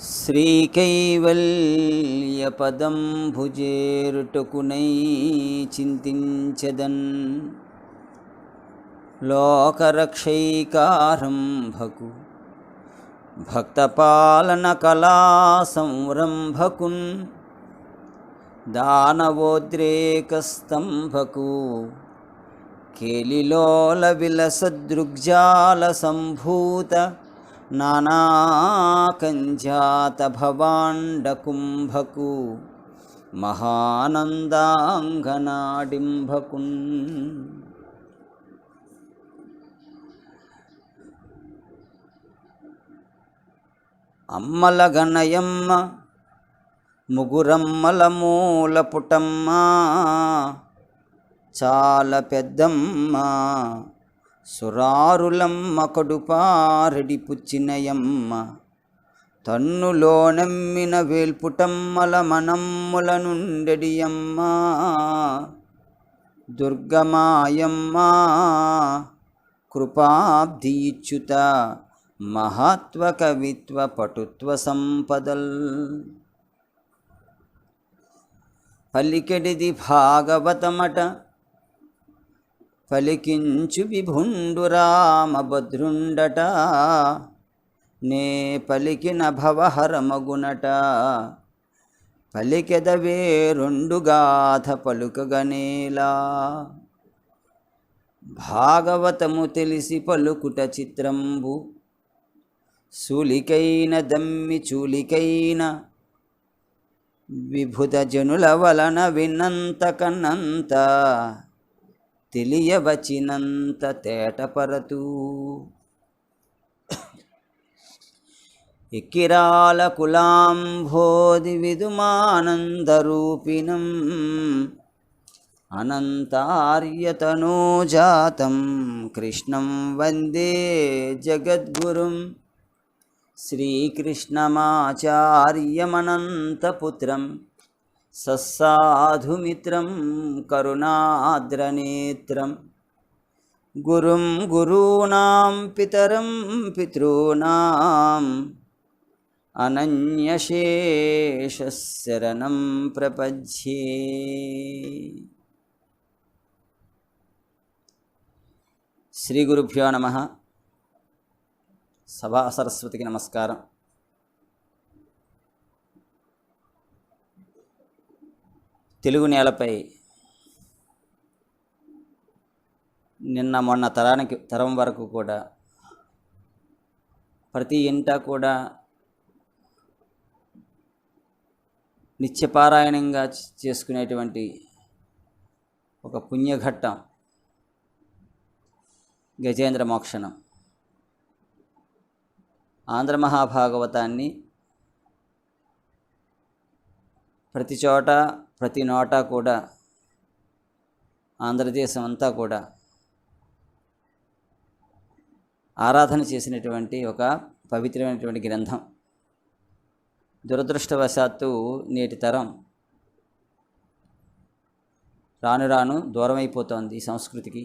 శ్రీకైవల్యపదం భుజేరుటకునై చింతించెదన్ లోకరక్షైకారంభకు భక్తపాలన కళా సంరంభకున్ దానవోద్రేకస్తంభకు కేలిలోల విలసదృగ్జాల సంభూత నానాకంజాత భవాండకుంభకు మహానందాంగనాడింభకున్ అమ్మల గణయమ్మ ముగురమ్మల మూల పుటమ్మ చాలా పెద్దమ్మ సురారులమ్మ కడుపారెడి పుచ్చినయమ్మ తన్నులో నమ్మిన వేల్పుటమ్మల మనమ్ముల నుండెడియమ్మ దుర్గమాయమ్మ కృపాబ్ధి ఇచ్యుత మహత్వ కవిత్వ పటుత్వ సంపదల్ పలికెడిది భాగవతమట పలికించు విభుండు రామభద్రుండట నే పలికిన భవహరమగునట పలికెదవే రెండు గాథ పలుకగనేలా భాగవతము తెలిసి పలుకుట చిత్రంబు సూలికైన దమ్మి చూలికైన విభుత జనుల వలన విన్నంత కన్నంత తెలియవచినంత తేటపరతూ ఎక్కిరాల కులాంభోది విదుమానందరూపిణం అనంతార్యతనోజాతం కృష్ణం వందే జగద్గురుం శ్రీకృష్ణమాచార్యమనంతపుత్రం సస్సాధుమిత్రం కరుణాద్రనేత్రం గురుం గురూణాం పితరం పితॄణాం అనన్యశేషశరణం ప్రపద్యే. శ్రీ గురుభ్యో నమః. సభా సరస్వతికి నమస్కారం. తెలుగు నేలపై నిన్న మొన్న తరం వరకు కూడా ప్రతి ఇంట కూడా నిత్యపారాయణంగా చేసుకునేటువంటి ఒక పుణ్యఘట్టం గజేంద్ర మోక్షణం. ఆంధ్ర మహాభాగవతాన్ని ప్రతి చోట ప్రతి నోట కూడా ఆంధ్రదేశం అంతా కూడా ఆరాధన చేసినటువంటి ఒక పవిత్రమైనటువంటి గ్రంథం. దురదృష్టవశాత్తు నేటి తరం రాను రాను దూరమైపోతోంది ఈ సంస్కృతికి.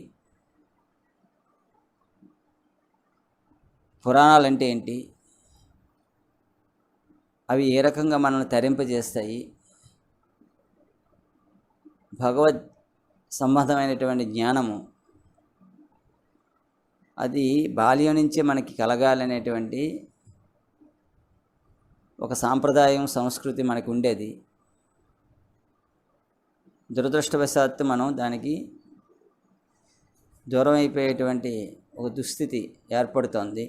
పురాణాలంటే ఏంటి, అవి ఏ రకంగా మనల్ని తరింపజేస్తాయి, భగవద్ సంబంధమైనటువంటి జ్ఞానము అది బాల్యం నుంచే మనకి కలగాలనేటువంటి ఒక సాంప్రదాయం సంస్కృతి మనకు ఉండేది. దురదృష్టవశాత్తు మనం దానికి దూరం అయిపోయేటువంటి ఒక దుస్థితి ఏర్పడుతోంది.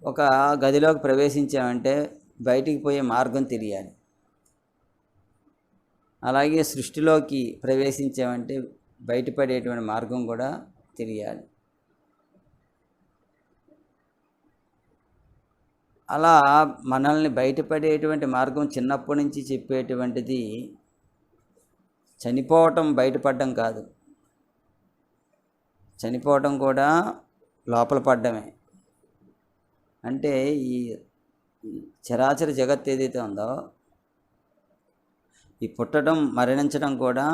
ఒక గదిలోకి ప్రవేశించామంటే బయటికి పోయే మార్గం తెలియాలి. అలాగే సృష్టిలోకి ప్రవేశించామంటే బయటపడేటువంటి మార్గం కూడా తెలియాలి. అలా మనల్ని బయటపడేటువంటి మార్గం చిన్నప్పటి నుంచి చెప్పేటువంటిది చనిపోవటం బయటపడడం కాదు, చనిపోవటం కూడా లోపల పడ్డమే. అంటే ఈ చరాచర జగత్ ఏదైతే ఉందో ఈ పుట్టడం మరణించడం కూడా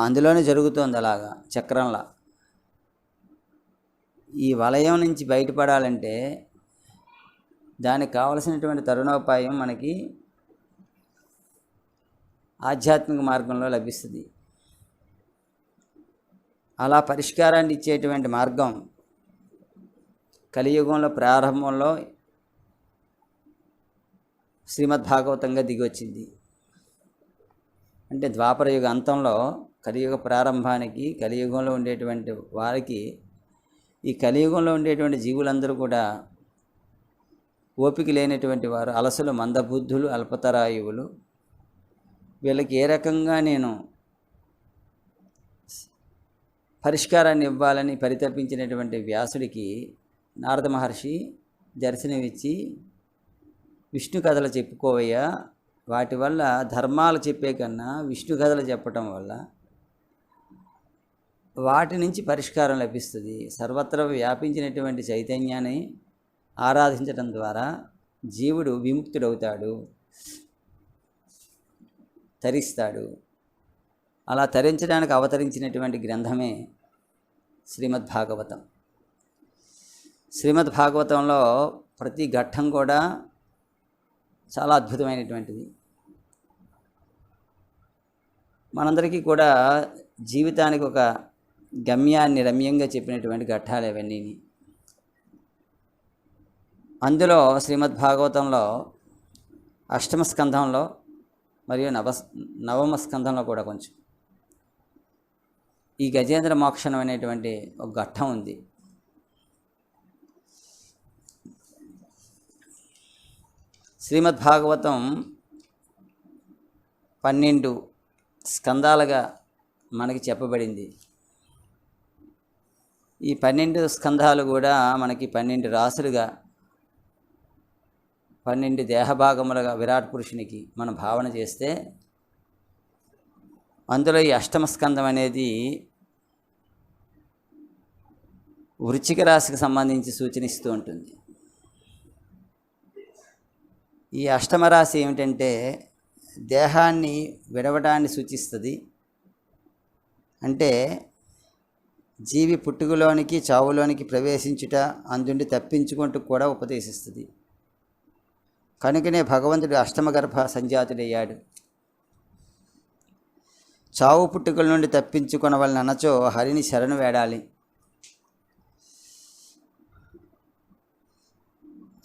అందులోనే జరుగుతోంది అలాగా చక్రంలా. ఈ వలయం నుంచి బయటపడాలంటే దానికి కావలసినటువంటి తరుణోపాయం మనకి ఆధ్యాత్మిక మార్గంలో లభిస్తుంది. అలా పరిష్కారాన్ని ఇచ్చేటువంటి మార్గం కలియుగంలో ప్రారంభంలో శ్రీమద్భాగవతంగా దిగొచ్చింది. అంటే ద్వాపరయుగ అంతంలో కలియుగ ప్రారంభానికి కలియుగంలో ఉండేటువంటి వారికి, ఈ కలియుగంలో ఉండేటువంటి జీవులందరూ కూడా ఓపిక లేనటువంటి వారు, అలసులు, మందబుద్ధులు, అల్పతరాయువులు. వీళ్ళకి ఏ రకంగా నేను పరిష్కారాన్ని ఇవ్వాలని పరితపించినటువంటి వ్యాసుడికి నారద మహర్షి దర్శనమిచ్చి, విష్ణు కథలు చెప్పుకోవయ్యా, వాటి వల్ల ధర్మాలు చెప్పే కన్నా విష్ణు కథలు చెప్పటం వల్ల వాటి నుంచి పరిష్కారం లభిస్తుంది. సర్వత్రా వ్యాపించినటువంటి చైతన్యాన్ని ఆరాధించడం ద్వారా జీవుడు విముక్తుడవుతాడు, తరిస్తాడు. అలా తరించడానికి అవతరించినటువంటి గ్రంథమే శ్రీమద్భాగవతం. శ్రీమద్భాగవతంలో ప్రతి ఘట్టం కూడా చాలా అద్భుతమైనటువంటిది. మనందరికీ కూడా జీవితానికి ఒక గమ్యాన్ని రమ్యంగా చెప్పినటువంటి ఘట్టాలు ఇవన్నీ. అందులో శ్రీమద్భాగవతంలో అష్టమ స్కంధంలో మరియు నవమ స్కంధంలో కూడా కొంచెం ఈ గజేంద్ర మోక్షణం అనేటువంటి ఒక ఘట్టం ఉంది. శ్రీమద్భాగవతం 12 స్కందాలుగా మనకి చెప్పబడింది. ఈ 12 స్కంధాలు కూడా మనకి 12 రాసులుగా, 12 దేహభాగములుగా విరాట్ పురుషునికి మనం భావన చేస్తే, అందులో ఈ అష్టమ స్కందం అనేది వృశ్చిక రాశికి సంబంధించి సూచనిస్తూ ఉంటుంది. ఈ అష్టమ రాశి ఏమిటంటే దేహాన్ని విడవడాన్ని సూచిస్తుంది. అంటే జీవి పుట్టుకలోనికి చావులోనికి ప్రవేశించుట, అందుండి తప్పించుకుంటూ కూడా ఉపదేశిస్తుంది. కనుకనే భగవంతుడు అష్టమ గర్భ సంజాతుడయ్యాడు. చావు పుట్టుకల నుండి తప్పించుకొనవలన అనచో హరిని శరణు వేడాలి.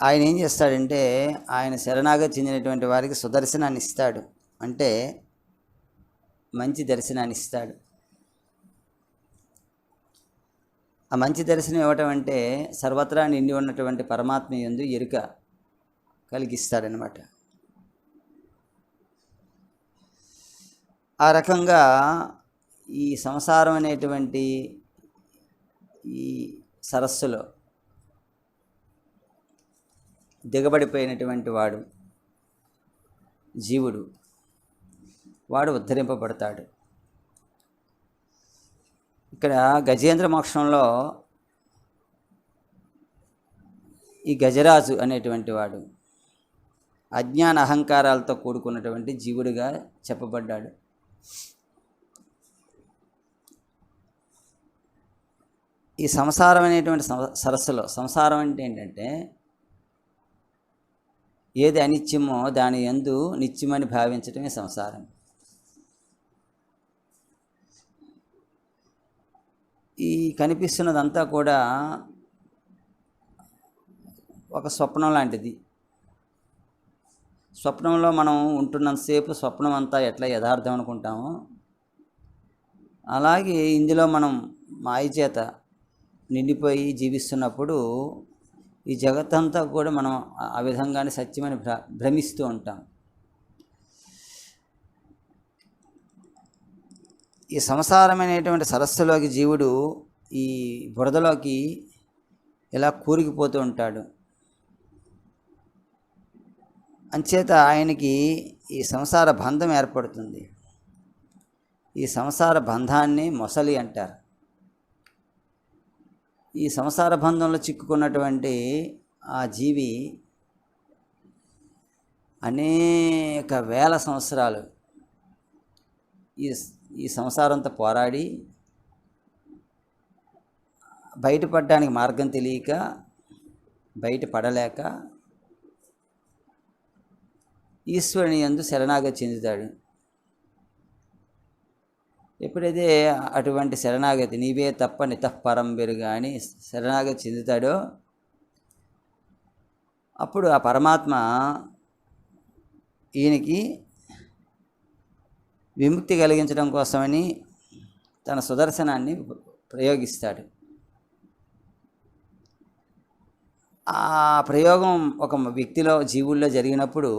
ఆయన ఏం చేస్తాడంటే, ఆయన శరణాగతి చెందినటువంటి వారికి సుదర్శనాన్ని ఇస్తాడు. అంటే మంచి దర్శనాన్ని ఇస్తాడు. ఆ మంచి దర్శనం ఇవ్వటం అంటే సర్వత్రా నిండి ఉన్నటువంటి పరమాత్మ యందు ఎరుక కలిగిస్తాడనమాట. ఆ రకంగా ఈ సంసారం అనేటువంటి ఈ సరస్సులో దిగబడిపోయినటువంటి వాడు జీవుడు, వాడు ఉద్ధరింపబడతాడు. ఇక్కడ గజేంద్ర మోక్షంలో ఈ గజరాజు అనేటువంటి వాడు అజ్ఞాన అహంకారాలతో కూడుకున్నటువంటి జీవుడిగా చెప్పబడ్డాడు. ఈ సంసారం అనేటువంటి సరస్సులో, సంసారం అంటే ఏంటంటే ఏది అనిత్యమో దాని యందు నిత్యమని భావించటమే సంసారం. ఈ కనిపిస్తున్నదంతా కూడా ఒక స్వప్నం లాంటిది. స్వప్నంలో మనం ఉంటున్నంతసేపు స్వప్నం అంతా ఎట్లా యథార్థం అనుకుంటామో, అలాగే ఇందులో మనం మాయ చేత నిండిపోయి జీవిస్తున్నప్పుడు ఈ జగత్తంతా కూడా మనం ఆ విధంగానే సత్యమని భ్రమిస్తూ ఉంటాం. ఈ సంసారమైనటువంటి సరస్సులోకి జీవుడు ఈ బురదలోకి ఇలా కూరుకుపోతూ ఉంటాడు. అంచేత ఆయనకి ఈ సంసార బంధం ఏర్పడుతుంది. ఈ సంసార బంధాన్ని మొసలి అంటారు. ఈ సంసార బంధంలో చిక్కుకున్నటువంటి ఆ జీవి అనేక వేల సంవత్సరాలు ఈ సంసారంతో పోరాడి బయటపడడానికి మార్గం తెలియక, బయటపడలేక ఈశ్వరుని యందు శరణాగతి చెందుతాడు. ఎప్పుడైతే అటువంటి శరణాగతి, నీవే తప్ప నితఃపరం బెరుగా అని శరణాగతి చెందుతాడో అప్పుడు ఆ పరమాత్మ ఈయనకి విముక్తి కలిగించడం కోసమని తన సుదర్శనాన్ని ప్రయోగిస్తాడు. ఆ ప్రయోగం ఒక వ్యక్తిలో, జీవుల్లో జరిగినప్పుడు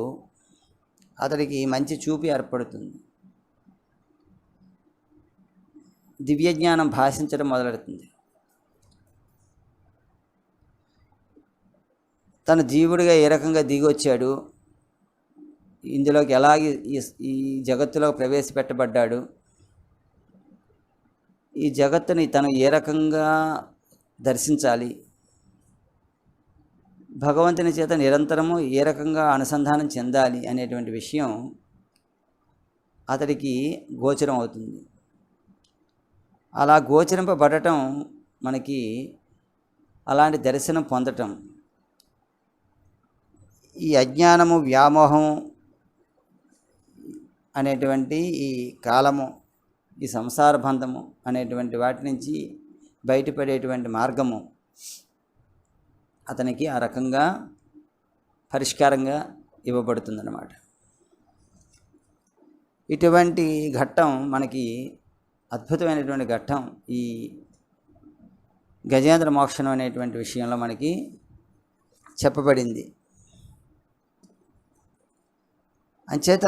అతడికి మంచి చూపు ఏర్పడుతుంది. దివ్యజ్ఞానం భాషించడం మొదలెడుతుంది. తన జీవుడిగా ఏ రకంగా దిగొచ్చాడు, ఇందులోకి ఎలాగే ఈ జగత్తులో ప్రవేశపెట్టబడ్డాడు, ఈ జగత్తుని తను ఏ రకంగా దర్శించాలి, భగవంతుని చేత నిరంతరము ఏ రకంగా అనుసంధానం చెందాలి అనేటువంటి విషయం అతడికి గోచరం అవుతుంది. అలా గోచరింపబడటం, మనకి అలాంటి దర్శనం పొందటం, ఈ అజ్ఞానము, వ్యామోహం అనేటువంటి ఈ కాలము, ఈ సంసార బంధము అనేటువంటి వాటి నుంచి బయటపడేటువంటి మార్గము అతనికి ఆ రకంగా పరిష్కారంగా ఇవ్వబడుతుందన్నమాట. ఇటువంటి ఘట్టం మనకి అద్భుతమైనటువంటి ఘట్టం ఈ గజేంద్ర మోక్షణం అనేటువంటి విషయంలో మనకి చెప్పబడింది. అంచేత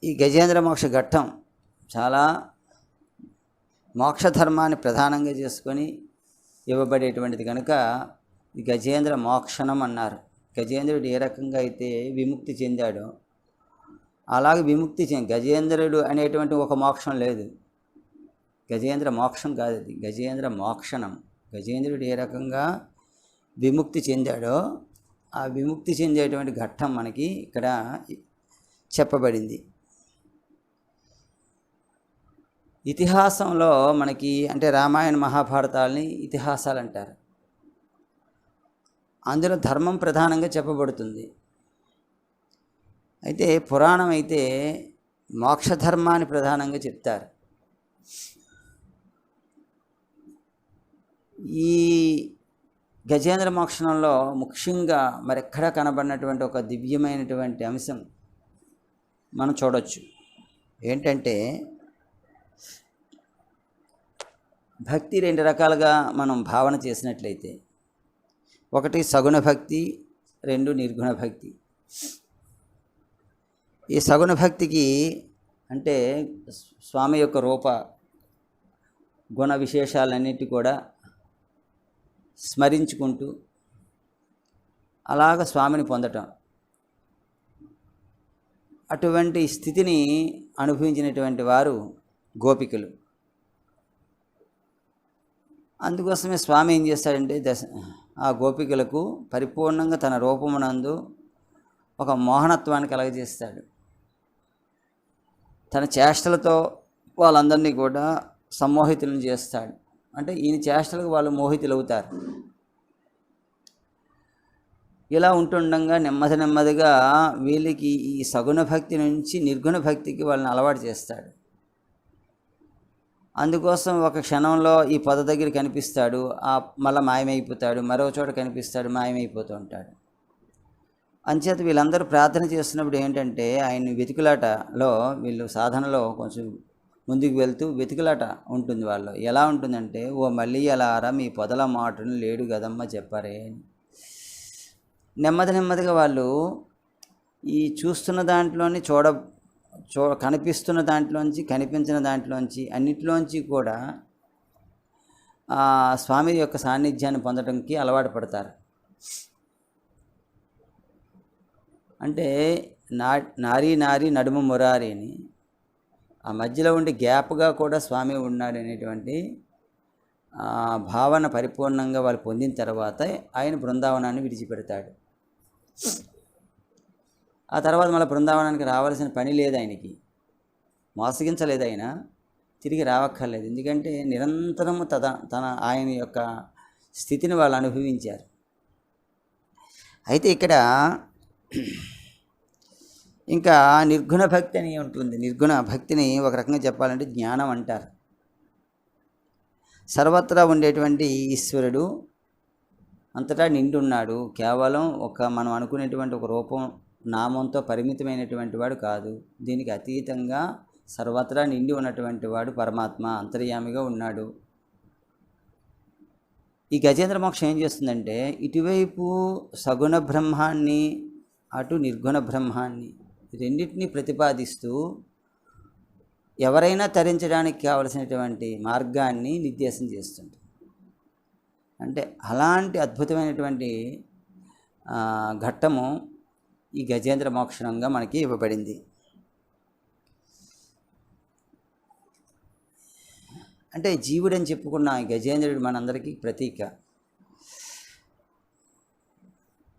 ఈ గజేంద్ర మోక్ష ఘట్టం చాలా మోక్షధర్మాన్ని ప్రధానంగా చేసుకొని ఇవ్వబడేటువంటిది కనుక ఈ గజేంద్ర మోక్షణం అన్నారు. గజేంద్రుడు ఏ రకంగా అయితే విముక్తి చెందాడో అలాగే విముక్తి గజేంద్రుడు అనేటువంటి ఒక మోక్షం లేదు. గజేంద్ర మోక్షం కాదు అది, గజేంద్ర మోక్షణం. గజేంద్రుడు ఏ రకంగా విముక్తి చెందాడో ఆ విముక్తి చెందేటువంటి ఘట్టం మనకి ఇక్కడ చెప్పబడింది. ఇతిహాసంలో మనకి అంటే రామాయణ మహాభారతాలని ఇతిహాసాలు అంటారు. అందులో ధర్మం ప్రధానంగా చెప్పబడుతుంది. అయితే పురాణం అయితే మోక్షధర్మాన్ని ప్రధానంగా చెప్తారు. ఈ గజేంద్ర మోక్షణంలో ముఖ్యంగా మరెక్కడా కనబడినటువంటి ఒక దివ్యమైనటువంటి అంశం మనం చూడవచ్చు. ఏంటంటే భక్తి రెండు రకాలుగా మనం భావన చేసినట్లయితే, ఒకటి సగుణ భక్తి, రెండు నిర్గుణ భక్తి. ఈ సగుణ భక్తికి అంటే స్వామి యొక్క రూప గుణ విశేషాలన్నిటి కూడా స్మరించుకుంటూ అలాగ స్వామిని పొందటం, అటువంటి స్థితిని అనుభవించినటువంటి వారు గోపికలు. అందుకోసమే స్వామి ఏం చేస్తాడంటే ఆ గోపికలకు పరిపూర్ణంగా తన రూపమునందు ఒక మోహనత్వాన్ని కలగజేస్తాడు. తన చేష్టలతో వాళ్ళందరినీ కూడా సమ్మోహితులను చేస్తాడు. అంటే ఈయన చేష్టలకు వాళ్ళు మోహితులు అవుతారు. ఇలా ఉంటుండగా నెమ్మదిగా వీళ్ళకి ఈ సగుణ భక్తి నుంచి నిర్గుణ భక్తికి వాళ్ళని అలవాటు చేస్తాడు. అందుకోసం ఒక క్షణంలో ఈ పొద దగ్గర కనిపిస్తాడు, మళ్ళీ మాయమైపోతాడు, మరో చోట కనిపిస్తాడు, మాయమైపోతూ ఉంటాడు. అంచేత వీళ్ళందరూ ప్రార్థన చేస్తున్నప్పుడు ఏంటంటే ఆయన వెతుకులాటలో, వీళ్ళు సాధనలో కొంచెం ముందుకు వెళ్తూ వెతుకులాట ఉంటుంది వాళ్ళు. ఎలా ఉంటుందంటే, ఓ మళ్ళీ అలారా మీ పొదల మాటను లేడు గదమ్మ చెప్పారే. నెమ్మదిగా వాళ్ళు ఈ చూస్తున్న దాంట్లోని కనిపిస్తున్న దాంట్లోంచి, కనిపించిన దాంట్లోంచి, అన్నిటిలోంచి కూడా స్వామి యొక్క సాన్నిధ్యాన్ని పొందడానికి అలవాటు పడతారు. అంటే నారీ నడుమ మురారి అని, ఆ మధ్యలో ఉండి గ్యాప్గా కూడా స్వామి ఉన్నాడు అనేటువంటి భావన పరిపూర్ణంగా వాళ్ళు పొందిన తర్వాత ఆయన బృందావనాన్ని విడిచిపెడతాడు. ఆ తర్వాత మళ్ళీ బృందావనానికి రావాల్సిన పని లేదు ఆయనకి, మోసగించలేదు ఆయన. తిరిగి రావక్కర్లేదు. ఎందుకంటే నిరంతరము తన ఆయన యొక్క స్థితిని వాళ్ళు అనుభవించారు. అయితే ఇక్కడ ఇంకా నిర్గుణ భక్తి అని ఉంటుంది. నిర్గుణ భక్తిని ఒక రకంగా చెప్పాలంటే జ్ఞానం అంటారు. సర్వత్రా ఉండేటువంటి ఈశ్వరుడు అంతటా నిండున్నాడు. కేవలం మనం అనుకునేటువంటి ఒక రూపం నామంతో పరిమితమైనటువంటి వాడు కాదు. దీనికి అతీతంగా సర్వత్రా నిండి ఉన్నటువంటి వాడు పరమాత్మ అంతర్యామిగా ఉన్నాడు. ఈ గజేంద్ర మోక్షం ఏం చేస్తుందంటే ఇటువైపు సగుణ బ్రహ్మాన్ని, అటు నిర్గుణ బ్రహ్మాన్ని రెండింటినీ ప్రతిపాదిస్తూ ఎవరైనా తరించడానికి కావలసినటువంటి మార్గాన్ని నిర్దేశం చేస్తుంది. అంటే అలాంటి అద్భుతమైనటువంటి ఘట్టము ఈ గజేంద్ర మోక్షణంగా మనకి ఇవ్వబడింది. అంటే జీవుడని చెప్పుకున్న ఈ గజేంద్రుడు మనందరికీ ప్రతీక.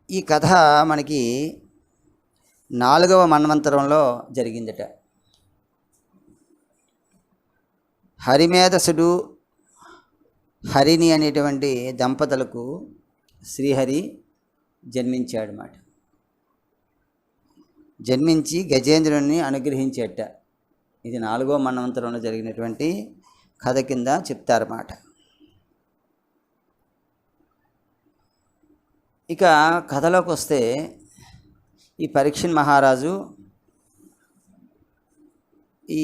ఈ కథ మనకి 4వ మన్వంతరంలో జరిగిందట. హరిమేధసుడు హరిని అనేటువంటి దంపతులకు శ్రీహరి జన్మించాడన్నమాట. జన్మించి గజేంద్రుడిని అనుగ్రహించేట. ఇది 4వ మన్వంతరంలో జరిగినటువంటి కథ కింద చెప్తారన్నమాట. ఇక కథలోకి వస్తే ఈ పరీక్షణ్ మహారాజు ఈ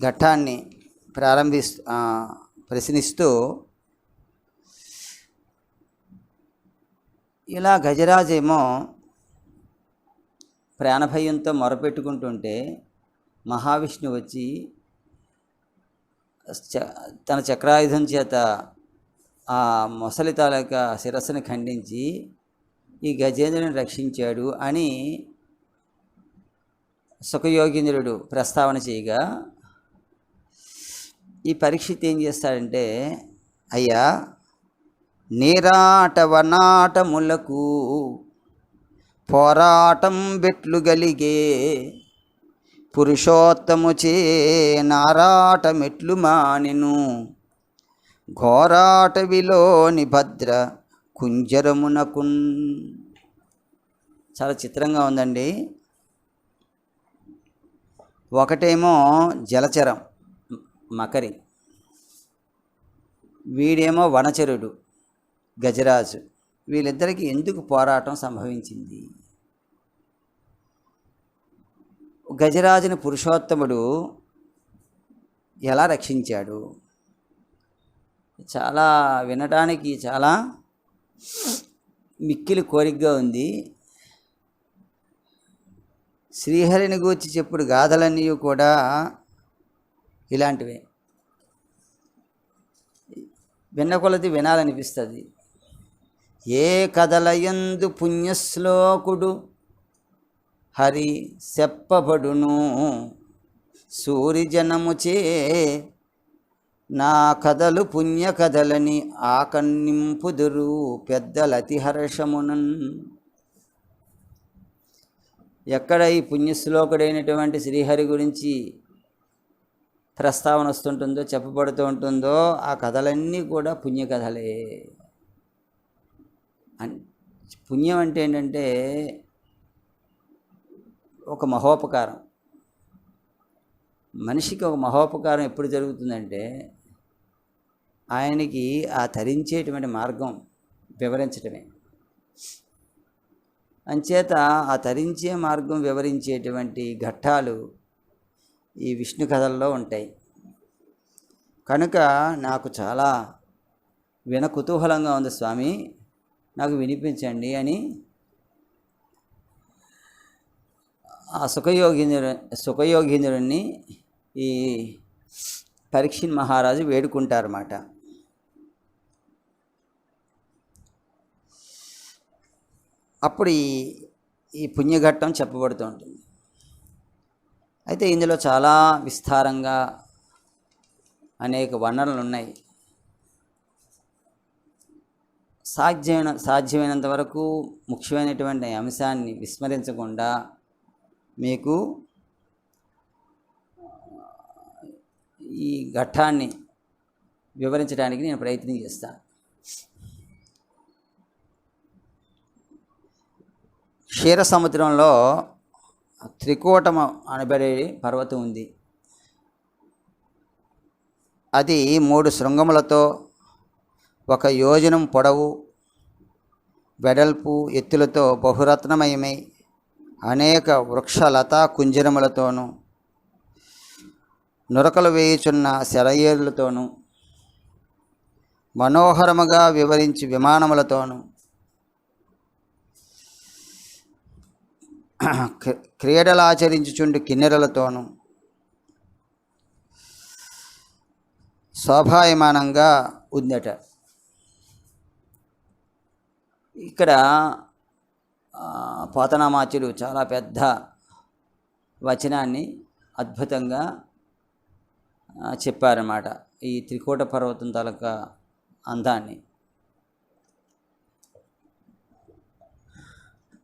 ఘట్టాన్ని ప్రశ్నిస్తూ ఇలా గజరాజేమో ప్రాణభయంతో మొరపెట్టుకుంటుంటే మహావిష్ణువు వచ్చి తన చక్రాయుధం చేత ఆ మొసలి తాలూకా శిరస్సును ఖండించి ఈ గజేంద్రుని రక్షించాడు అని సుఖయోగీంద్రుడు ప్రస్తావన చేయగా ఈ పరీక్షిత్ ఏం చేస్తాడంటే, అయ్యా నీరాట వనాటములకు పోరాటం బెట్లు గలిగే పురుషోత్తముచే నారాట మెట్లు మానెను ఘోరాటవిలోని భద్ర కుంజరమునకున్. చాలా చిత్రంగా ఉందండి. ఒకటేమో జలచరం మకరి, వీడేమో వనచరుడు గజరాజు. వీళ్ళిద్దరికీ ఎందుకు పోరాటం సంభవించింది? గజరాజుని పురుషోత్తముడు ఎలా రక్షించాడు? చాలా వినడానికి చాలా మిక్కిలి కోరికగా ఉంది. శ్రీహరిని గూర్చి చెప్పుడు గాథలన్నీ కూడా ఇలాంటివే. విన్న కొలది వినాలనిపిస్తుంది. ఏ కథలయందు పుణ్యశ్లోకుడు హరి చెప్పబడును సూరిజనముచే నా కథలు పుణ్య కథలని ఆకన్నింపుదురు పెద్దలతి హర్షమునన్. ఎక్కడ ఈ పుణ్యశ్లోకుడైనటువంటి శ్రీహరి గురించి ప్రస్తావన వస్తుంటుందో, చెప్పబడుతూ ఉంటుందో, ఆ కథలన్నీ కూడా పుణ్యకథలే. పుణ్యం అంటే ఏంటంటే ఒక మహోపకారం. మనిషికి ఒక మహోపకారం ఎప్పుడు జరుగుతుందంటే ఆయనకి ఆ తరించేటువంటి మార్గం వివరించటమే. అంచేత ఆ తరించే మార్గం వివరించేటువంటి ఘట్టాలు ఈ విష్ణు కథల్లో ఉంటాయి. కనుక నాకు చాలా కుతూహలంగా ఉంది స్వామి, నాకు వినిపించండి అని ఆ సుఖయోగీంద్రుడిని ఈ పరీక్షణ్ మహారాజు వేడుకుంటారన్నమాట. అప్పుడు ఈ పుణ్యఘట్టం చెప్పబడుతూ ఉంటుంది. అయితే ఇందులో చాలా విస్తారంగా అనేక వర్ణనలు ఉన్నాయి. సాధ్యమైనంత వరకు ముఖ్యమైనటువంటి అంశాన్ని విస్మరించకుండా మీకు ఈ ఘట్టాన్ని వివరించడానికి నేను ప్రయత్నం చేస్తాను. క్షీర సముద్రంలో త్రికూటము అనబడే పర్వతం ఉంది. అది 3 శృంగములతో 1 యోజనం పొడవు వెడల్పు ఎత్తులతో బహురత్నమయమై అనేక వృక్షలతా కుంజరములతోనూ నురకలు వేయుచున్న సెలయేరులతోనూ మనోహరముగా వివరించి విమానములతోనూ క్రీడలాచరించుచుండు కిన్నెరలతోనూ శోభాయమానంగా ఉందట. ఇక్కడ పోతనామాచుడు చాలా పెద్ద వచనాన్ని అద్భుతంగా చెప్పారన్నమాట. ఈ త్రికూట పర్వతం తాలూకా అందాన్ని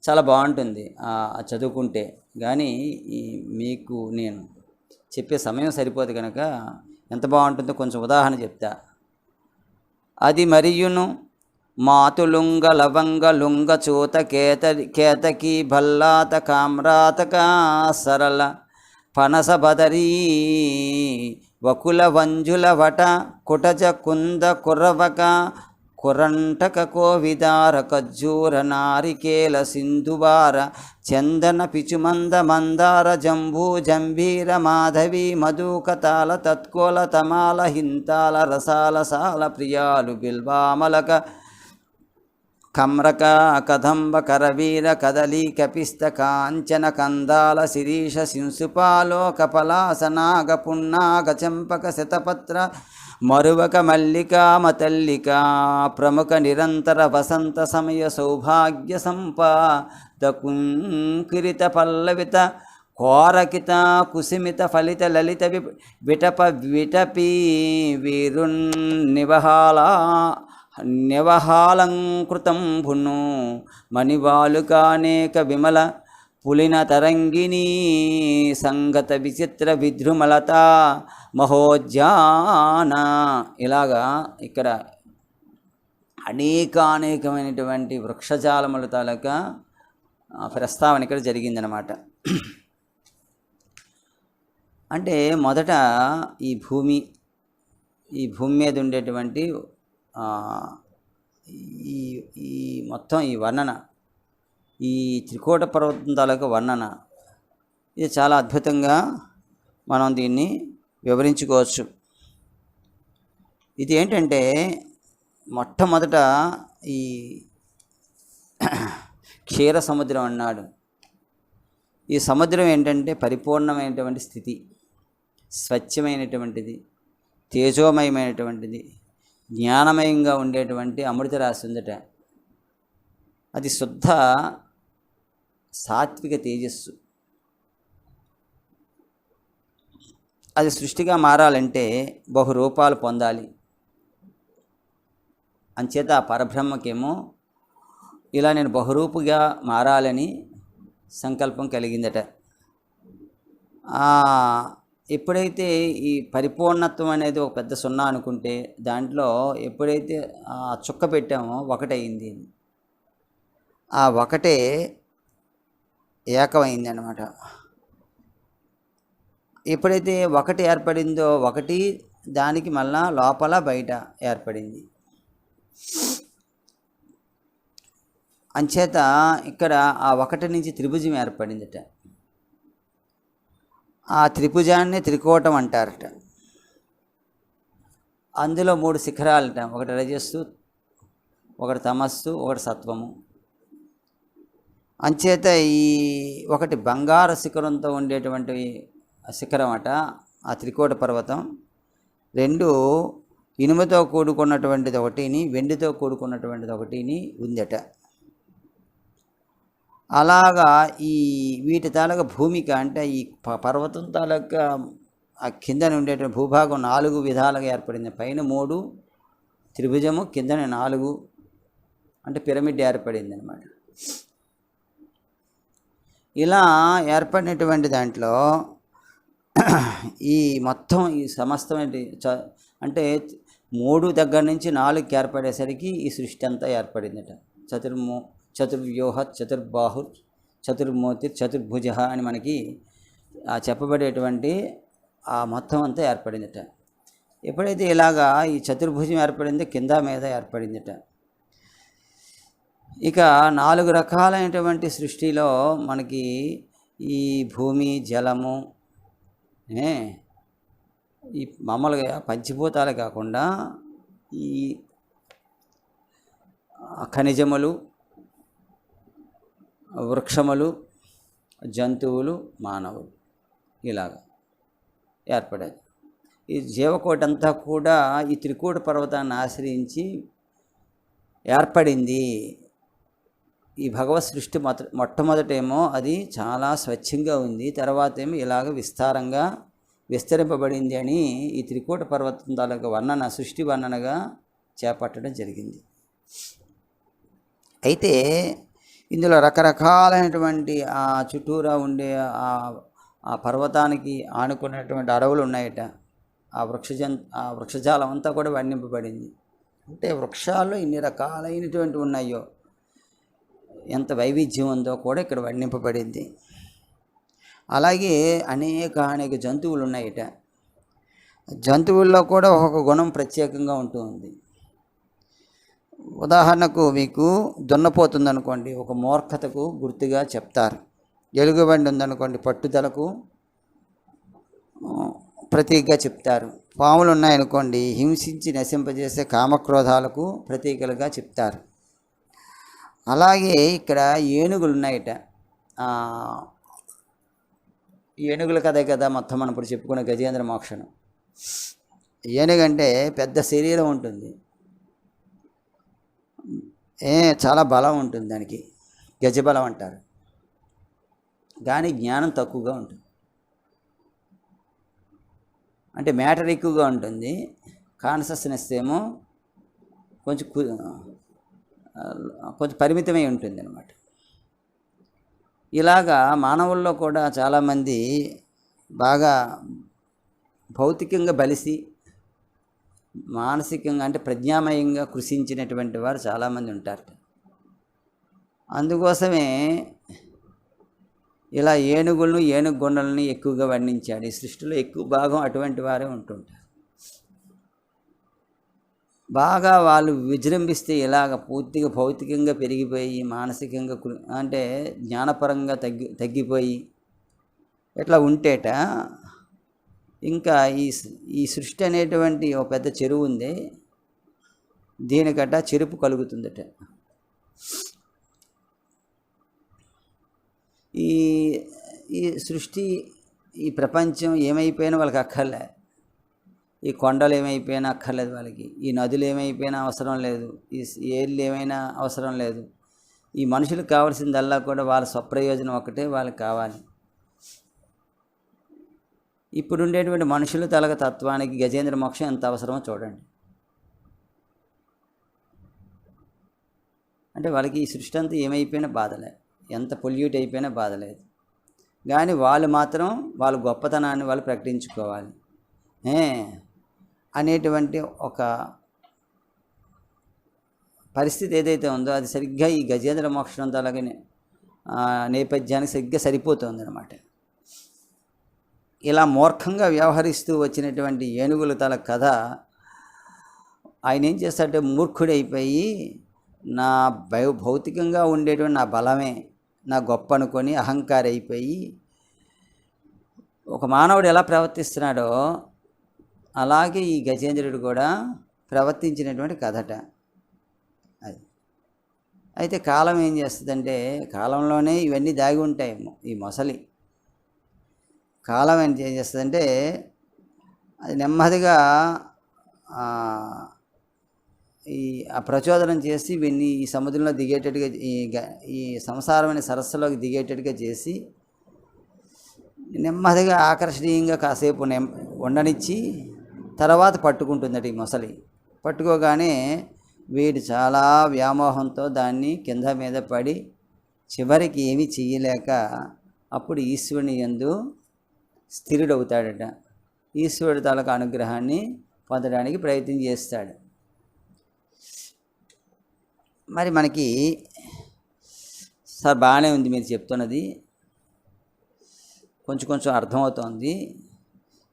చాలా బాగుంటుంది చదువుకుంటే, కానీ మీకు నేను చెప్పే సమయం సరిపోదు కనుక ఎంత బాగుంటుందో కొంచెం ఉదాహరణ చెప్తా. అది మరియును మాతులుంగ లవంగ లుంగ చూత కేతకి భల్లాత కామ్రాతక సరళ పనస బదరీ వకుల వంజుల వట కుటజ కుంద కుర్రవక కురంటక కోవిదార ఖజ్జూర నారికేల సింధువార చందన పిచుమంద మందార జంబూ జంభీర మాధవి మధుకతాల తత్కోల తమాల హింతాల రసాల సాల ప్రియాలు బిల్వామలక కమ్రక కదంబ కరవీర కదలీ కపిస్త కాంచన కందాల శిరీష శింసుపాలోక పలాసనాగ పున్నాగ చంపక శతపత్ర మరువక మల్లికా మతల్లిక ప్రముఖ నిరంతర వసంత సమయ సౌభాగ్య సంపాద కుంకిరిత పల్లవిత కోరకిత కుసిమిత ఫలిత లలిత విటప విటపీ నివహాలంకృతం భును మణివాలుకానేక విమల పులిన తరంగిణీ సంగత విచిత్ర విద్రుమలత మహోద్యాన. ఇలాగా ఇక్కడ అనేకమైనటువంటి వృక్షజాలముల తాలూకా ప్రస్తావన ఇక్కడ జరిగిందనమాట. అంటే మొదట ఈ భూమి మీద ఉండేటువంటి ఈ మొత్తం ఈ వర్ణన, ఈ త్రికూట పర్వతం తాలూకా వర్ణన, ఇది చాలా అద్భుతంగా మనం దీన్ని వివరించుకోవచ్చు. ఇది ఏంటంటే మొట్టమొదట ఈ క్షీర సముద్రం అన్నాడు. ఈ సముద్రం ఏంటంటే పరిపూర్ణమైనటువంటి స్థితి, స్వచ్ఛమైనటువంటిది, తేజోమయమైనటువంటిది, జ్ఞానమయంగా ఉండేటువంటి అమృత రాశి ఉందట. అది శుద్ధ సాత్విక తేజస్సు. అది సృష్టిగా మారాలంటే బహురూపాలు పొందాలి. అంచేత ఆ పరబ్రహ్మకేమో ఇలా నేను బహురూపుగా మారాలని సంకల్పం కలిగిందట. ఎప్పుడైతే ఈ పరిపూర్ణత్వం అనేది ఒక పెద్ద సున్నా అనుకుంటే దాంట్లో ఎప్పుడైతే చుక్క పెట్టామో ఒకటయింది. ఆ ఒకటే ఏకమైంది అన్నమాట. ఎప్పుడైతే ఒకటి ఏర్పడిందో ఒకటి దానికి మళ్ళా లోపల బయట ఏర్పడింది. అంచేత ఇక్కడ ఆ ఒకటి నుంచి త్రిభుజం ఏర్పడిందట. ఆ త్రిభుజాన్ని త్రికూటం అంటారట. అందులో 3 శిఖరాలట. ఒకటి రజస్సు, ఒకటి తమస్సు, ఒకటి సత్వము. అంచేత ఈ ఒకటి బంగారు శిఖరంతో ఉండేటువంటి శిఖరం అట ఆ త్రికూట పర్వతం. 2 ఇనుముతో కూడుకున్నటువంటిది ఒకటిని, వెండితో కూడుకున్నటువంటిది ఒకటిని ఉందట. అలాగా ఈ వీటి తాలూకా భూమిక అంటే ఈ పర్వతం తాలూకా ఆ కిందన ఉండేటువంటి భూభాగం 4 విధాలుగా ఏర్పడింది. పైన 3 త్రిభుజము, కిందన 4 అంటే పిరమిడ్ ఏర్పడింది అన్నమాట. ఇలా ఏర్పడినటువంటి దాంట్లో ఈ మొత్తం ఈ సమస్తమైన అంటే 3 దగ్గర నుంచి 4కి ఏర్పడేసరికి ఈ సృష్టి అంతా ఏర్పడిందట. చతుర్వ్యూహ చతుర్బాహు చతుర్మూర్తి చతుర్భుజ అని మనకి చెప్పబడేటువంటి ఆ మొత్తం అంతా ఏర్పడిందట. ఎప్పుడైతే ఇలాగా ఈ చతుర్భుజం ఏర్పడిందో కింద మీద ఏర్పడిందట. ఇక 4 రకాలైనటువంటి సృష్టిలో మనకి ఈ భూమి, జలము, ఈ మామూలుగా పంచభూతాలు కాకుండా ఈ ఖనిజములు, వృక్షములు, జంతువులు, మానవులు ఇలాగా ఏర్పడాయి. ఈ జీవకోటి అంతా కూడా ఈ త్రికూట పర్వతాన్ని ఆశ్రయించి ఏర్పడింది. ఈ భగవత్ సృష్టి మొట్టమొదటేమో అది చాలా స్వచ్ఛంగా ఉంది, తర్వాత ఏమో ఇలాగ విస్తారంగా విస్తరింపబడింది అని ఈ త్రికూట పర్వతం తాలూకా వర్ణన, సృష్టి వర్ణనగా చేపట్టడం జరిగింది. అయితే ఇందులో రకరకాలైనటువంటి ఆ చుట్టూరా ఉండే ఆ పర్వతానికి ఆనుకున్నటువంటి అడవులు ఉన్నాయట. ఆ వృక్షజాలం అంతా కూడా వర్ణింపబడింది. అంటే వృక్షాల్లో ఇన్ని రకాలైనటువంటి ఉన్నాయో, ఎంత వైవిధ్యం ఉందో కూడా ఇక్కడ వర్ణింపబడింది. అలాగే అనేక జంతువులు ఉన్నాయట. జంతువుల్లో కూడా ఒక్కొక్క గుణం ప్రత్యేకంగా ఉంటుంది. ఉదాహరణకు మీకు దున్నపోతుందనుకోండి, ఒక మూర్ఖతకు గుర్తుగా చెప్తారు. ఎలుగుబండి ఉందనుకోండి, పట్టుదలకు ప్రతీకగా చెప్తారు. పాములు ఉన్నాయనుకోండి, హింసించి నశింపజేసే కామక్రోధాలకు ప్రతీకలుగా చెప్తారు. అలాగే ఇక్కడ ఏనుగులు ఉన్నాయట. ఏనుగుల కథే కదా మొత్తం మనం ఇప్పుడు చెప్పుకునే గజేంద్ర మోక్షణం. ఏనుగంటే పెద్ద శరీరం ఉంటుంది, చాలా బలం ఉంటుంది, దానికి గజబలం అంటారు. కానీ జ్ఞానం తక్కువగా ఉంటుంది. అంటే మ్యాటర్ ఎక్కువగా ఉంటుంది, కాన్షియస్నెస్ ఏమో కొంచెం పరిమితమై ఉంటుంది అన్నమాట. ఇలాగా మానవుల్లో కూడా చాలామంది బాగా భౌతికంగా బలిసి మానసికంగా అంటే ప్రజ్ఞామయంగా కృషించినటువంటి వారు చాలామంది ఉంటారు. అందుకోసమే ఇలా ఏనుగులను, ఏనుగు గుండలని ఎక్కువగా వర్ణించాడు. ఈ సృష్టిలో ఎక్కువ భాగం అటువంటి వారే ఉంటుంటారు. బాగా వాళ్ళు విజృంభిస్తే ఇలాగ పూర్తిగా భౌతికంగా పెరిగిపోయి, మానసికంగా అంటే జ్ఞానపరంగా తగ్గిపోయి ఇట్లా ఉంటేట ఇంకా ఈ సృష్టి అనేటువంటి ఒక పెద్ద చెరువు ఉంది, దీనికట చెరుపు కలుగుతుందట. ఈ సృష్టి, ఈ ప్రపంచం ఏమైపోయినా వాళ్ళకి అక్కర్లే. ఈ కొండలు ఏమైపోయినా అక్కర్లేదు వాళ్ళకి, ఈ నదులు ఏమైపోయినా అవసరం లేదు, ఈ ఏళ్ళు ఏమైనా అవసరం లేదు. ఈ మనుషులకు కావాల్సిందల్లా కూడా వాళ్ళ స్వప్రయోజనం ఒకటే వాళ్ళకి కావాలి. ఇప్పుడు ఉండేటువంటి మనుషుల తలక తత్వానికి గజేంద్ర మోక్షం ఎంత అవసరమో చూడండి. అంటే వాళ్ళకి ఈ సృష్టి అంతా ఏమైపోయినా బాధలే, ఎంత పొల్యూట్ అయిపోయినా బాధలేదు. కానీ వాళ్ళు మాత్రం వాళ్ళ గొప్పతనాన్ని వాళ్ళు ప్రకటించుకోవాలి అనేటువంటి ఒక పరిస్థితి ఏదైతే ఉందో అది సరిగ్గా ఈ గజేంద్ర మోక్షం అలాగే నేపథ్యానికి సరిగ్గా సరిపోతుంది అన్నమాట. ఇలా మూర్ఖంగా వ్యవహరిస్తూ వచ్చినటువంటి ఏనుగుల తల కథ, ఆయన ఏం చేస్తాడంటే మూర్ఖుడైపోయి నా భౌతికంగా ఉండేటువంటి నా బలమే నా గొప్ప అనుకొని అహంకారి అయిపోయి ఒక మానవుడు ఎలా ప్రవర్తిస్తున్నాడో అలాగే ఈ గజేంద్రుడు కూడా ప్రవర్తించినటువంటి కథట అది. అయితే కాలం ఏం చేస్తుందంటే, కాలంలోనే ఇవన్నీ దాగి ఉంటాయి. ఈ మొసలి కాలం ఏం చేస్తుందంటే అది నెమ్మదిగా ఆ ప్రచోదనం చేసి ఇవన్నీ ఈ సముద్రంలో దిగేటట్టుగా, ఈ సంసారమైన సరస్సులోకి దిగేటట్టుగా చేసి నెమ్మదిగా ఆకర్షణీయంగా కాసేపు ఉండనిచ్చి తర్వాత పట్టుకుంటుందట ఈ మొసలి. పట్టుకోగానే వీడు చాలా వ్యామోహంతో దాన్ని కింద మీద పడి చివరికి ఏమీ చెయ్యలేక అప్పుడు ఈశ్వరుని యందు స్థిరుడవుతాడట. ఈశ్వరుడి తాలూకు అనుగ్రహాన్ని పొందడానికి ప్రయత్నం చేస్తాడు. మరి మనకి సార్ బాగానే ఉంది మీరు చెప్తున్నది, కొంచెం అర్థమవుతోంది.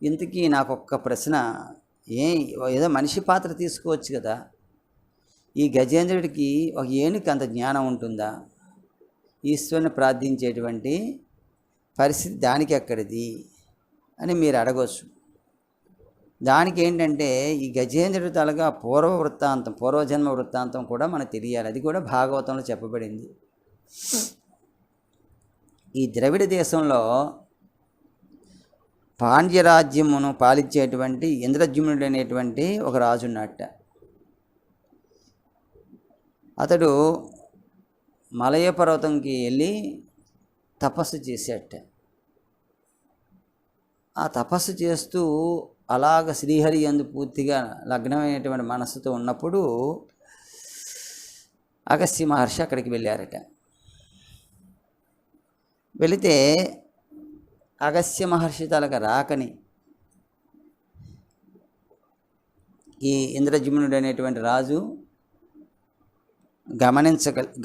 ఇంతకీ నాకు ఒక్క ప్రశ్న, ఏదో మనిషి పాత్ర తీసుకోవచ్చు కదా, ఈ గజేంద్రుడికి ఒక ఏనుగుకి అంత జ్ఞానం ఉంటుందా? ఈశ్వరుని ప్రార్థించేటువంటి పరిస్థితి దానికి ఎక్కడిది అని మీరు అడగవచ్చు. దానికి ఏంటంటే ఈ గజేంద్రుడి తలగా పూర్వజన్మ వృత్తాంతం కూడా మనకు తెలియాలి. అది కూడా భాగవతంలో చెప్పబడింది. ఈ ద్రవిడ దేశంలో పాండ్యరాజ్యమును పాలించేటువంటి ఇంద్రద్యుమ్నుడు అనేటువంటి ఒక రాజు ఉన్నట్ట. అతడు మలయ పర్వతంకి వెళ్ళి తపస్సు చేసేట. ఆ తపస్సు చేస్తూ అలాగ శ్రీహరి యందు పూర్తిగా లగ్నమైనటువంటి మనస్సుతో ఉన్నప్పుడు అగస్త్య మహర్షి అక్కడికి వెళ్ళారట. వెళితే అగస్త్య మహర్షి తలక రాకని ఈ ఇంద్రజిమ్నుడు అనేటువంటి రాజు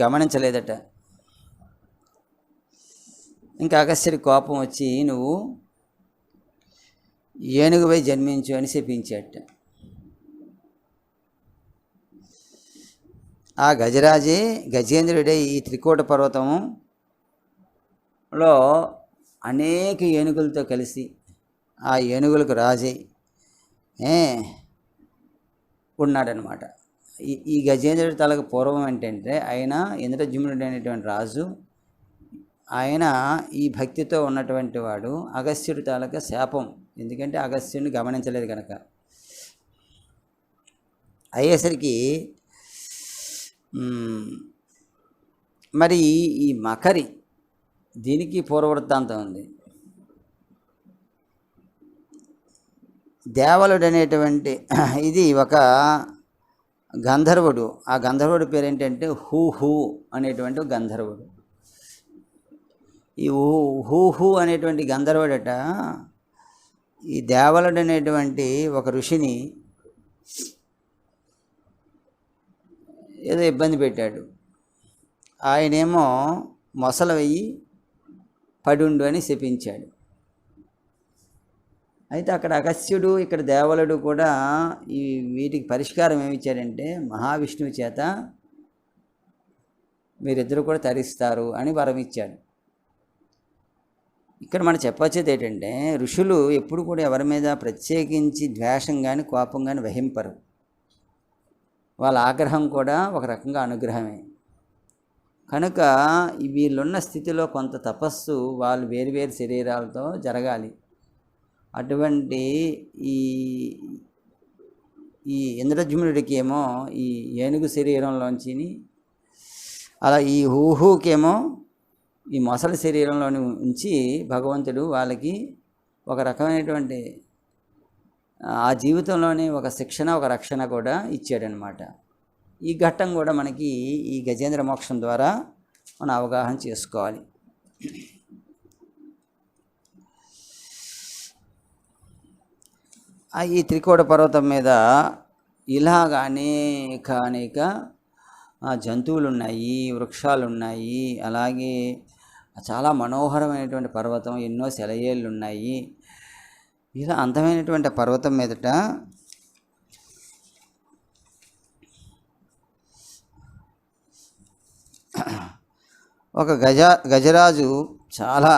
గమనించలేదట. ఇంకా అగస్త్యుడి కోపం వచ్చి నువ్వు ఏనుగుపై జన్మించు అని శపించాట. ఆ గజరాజే గజేంద్రుడే ఈ త్రికూట పర్వతంలో అనేక ఏనుగులతో కలిసి ఆ ఏనుగులకు రాజై ఉన్నాడనమాట. ఈ గజేంద్రుడి తలకు పూర్వం ఏంటంటే ఆయన ఇంద్రజిమ్నుడు అనేటువంటి రాజు. ఆయన ఈ భక్తితో ఉన్నటువంటి వాడు. అగస్త్యుడి తాలూకా శాపం, ఎందుకంటే అగస్త్యుడిని గమనించలేదు కనుక. అయ్యేసరికి మరి ఈ మకరి దీనికి పూర్వవృత్తాంతం ఉంది. దేవలుడు అనేటువంటి ఇది ఒక గంధర్వుడు. ఆ గంధర్వుడి పేరు ఏంటంటే హూ అనేటువంటి గంధర్వుడు. ఈ హూ అనేటువంటి గంధర్వుడట ఈ దేవలుడు అనేటువంటి ఒక ఋషిని ఏదో ఇబ్బంది పెట్టాడు. ఆయనేమో మొసల వెయ్యి పడుండు అని శపించాడు. అయితే అక్కడ అగస్త్యుడు, ఇక్కడ దేవలుడు కూడా ఈ వీటికి పరిష్కారం ఏమిచ్చాడంటే మహావిష్ణువు చేత మీరిద్దరూ కూడా తరిస్తారు అని వరం ఇచ్చాడు. ఇక్కడ మనం చెప్పొచ్చేది ఏంటంటే ఋషులు ఎప్పుడు కూడా ఎవరి మీద ప్రత్యేకించి ద్వేషం కానీ కోపం కానీ వహింపరు. వాళ్ళ ఆగ్రహం కూడా ఒక రకంగా అనుగ్రహమే. కనుక వీళ్ళున్న స్థితిలో కొంత తపస్సు వాళ్ళు వేరువేరు శరీరాలతో జరగాలి. అటువంటి ఈ ఇంద్రజిమ్నుడికి ఏమో ఈ ఏనుగు శరీరంలోంచి, అలా ఈ హూహూకేమో ఈ మొసలి శరీరంలోని ఉంచి భగవంతుడు వాళ్ళకి ఒక రకమైనటువంటి ఆ జీవితంలోనే ఒక శిక్షణ, ఒక రక్షణ కూడా ఇచ్చాడనమాట. ఈ ఘట్టం కూడా మనకి ఈ గజేంద్ర మోక్షం ద్వారా మనం అవగాహన చేసుకోవాలి. ఈ త్రికూట పర్వతం మీద ఇలాగ అనేక జంతువులు ఉన్నాయి, వృక్షాలు ఉన్నాయి. అలాగే చాలా మనోహరమైనటువంటి పర్వతం, ఎన్నో సెలయేళ్ళు ఉన్నాయి. ఇలా అందమైనటువంటి పర్వతం మీదట ఒక గజరాజు చాలా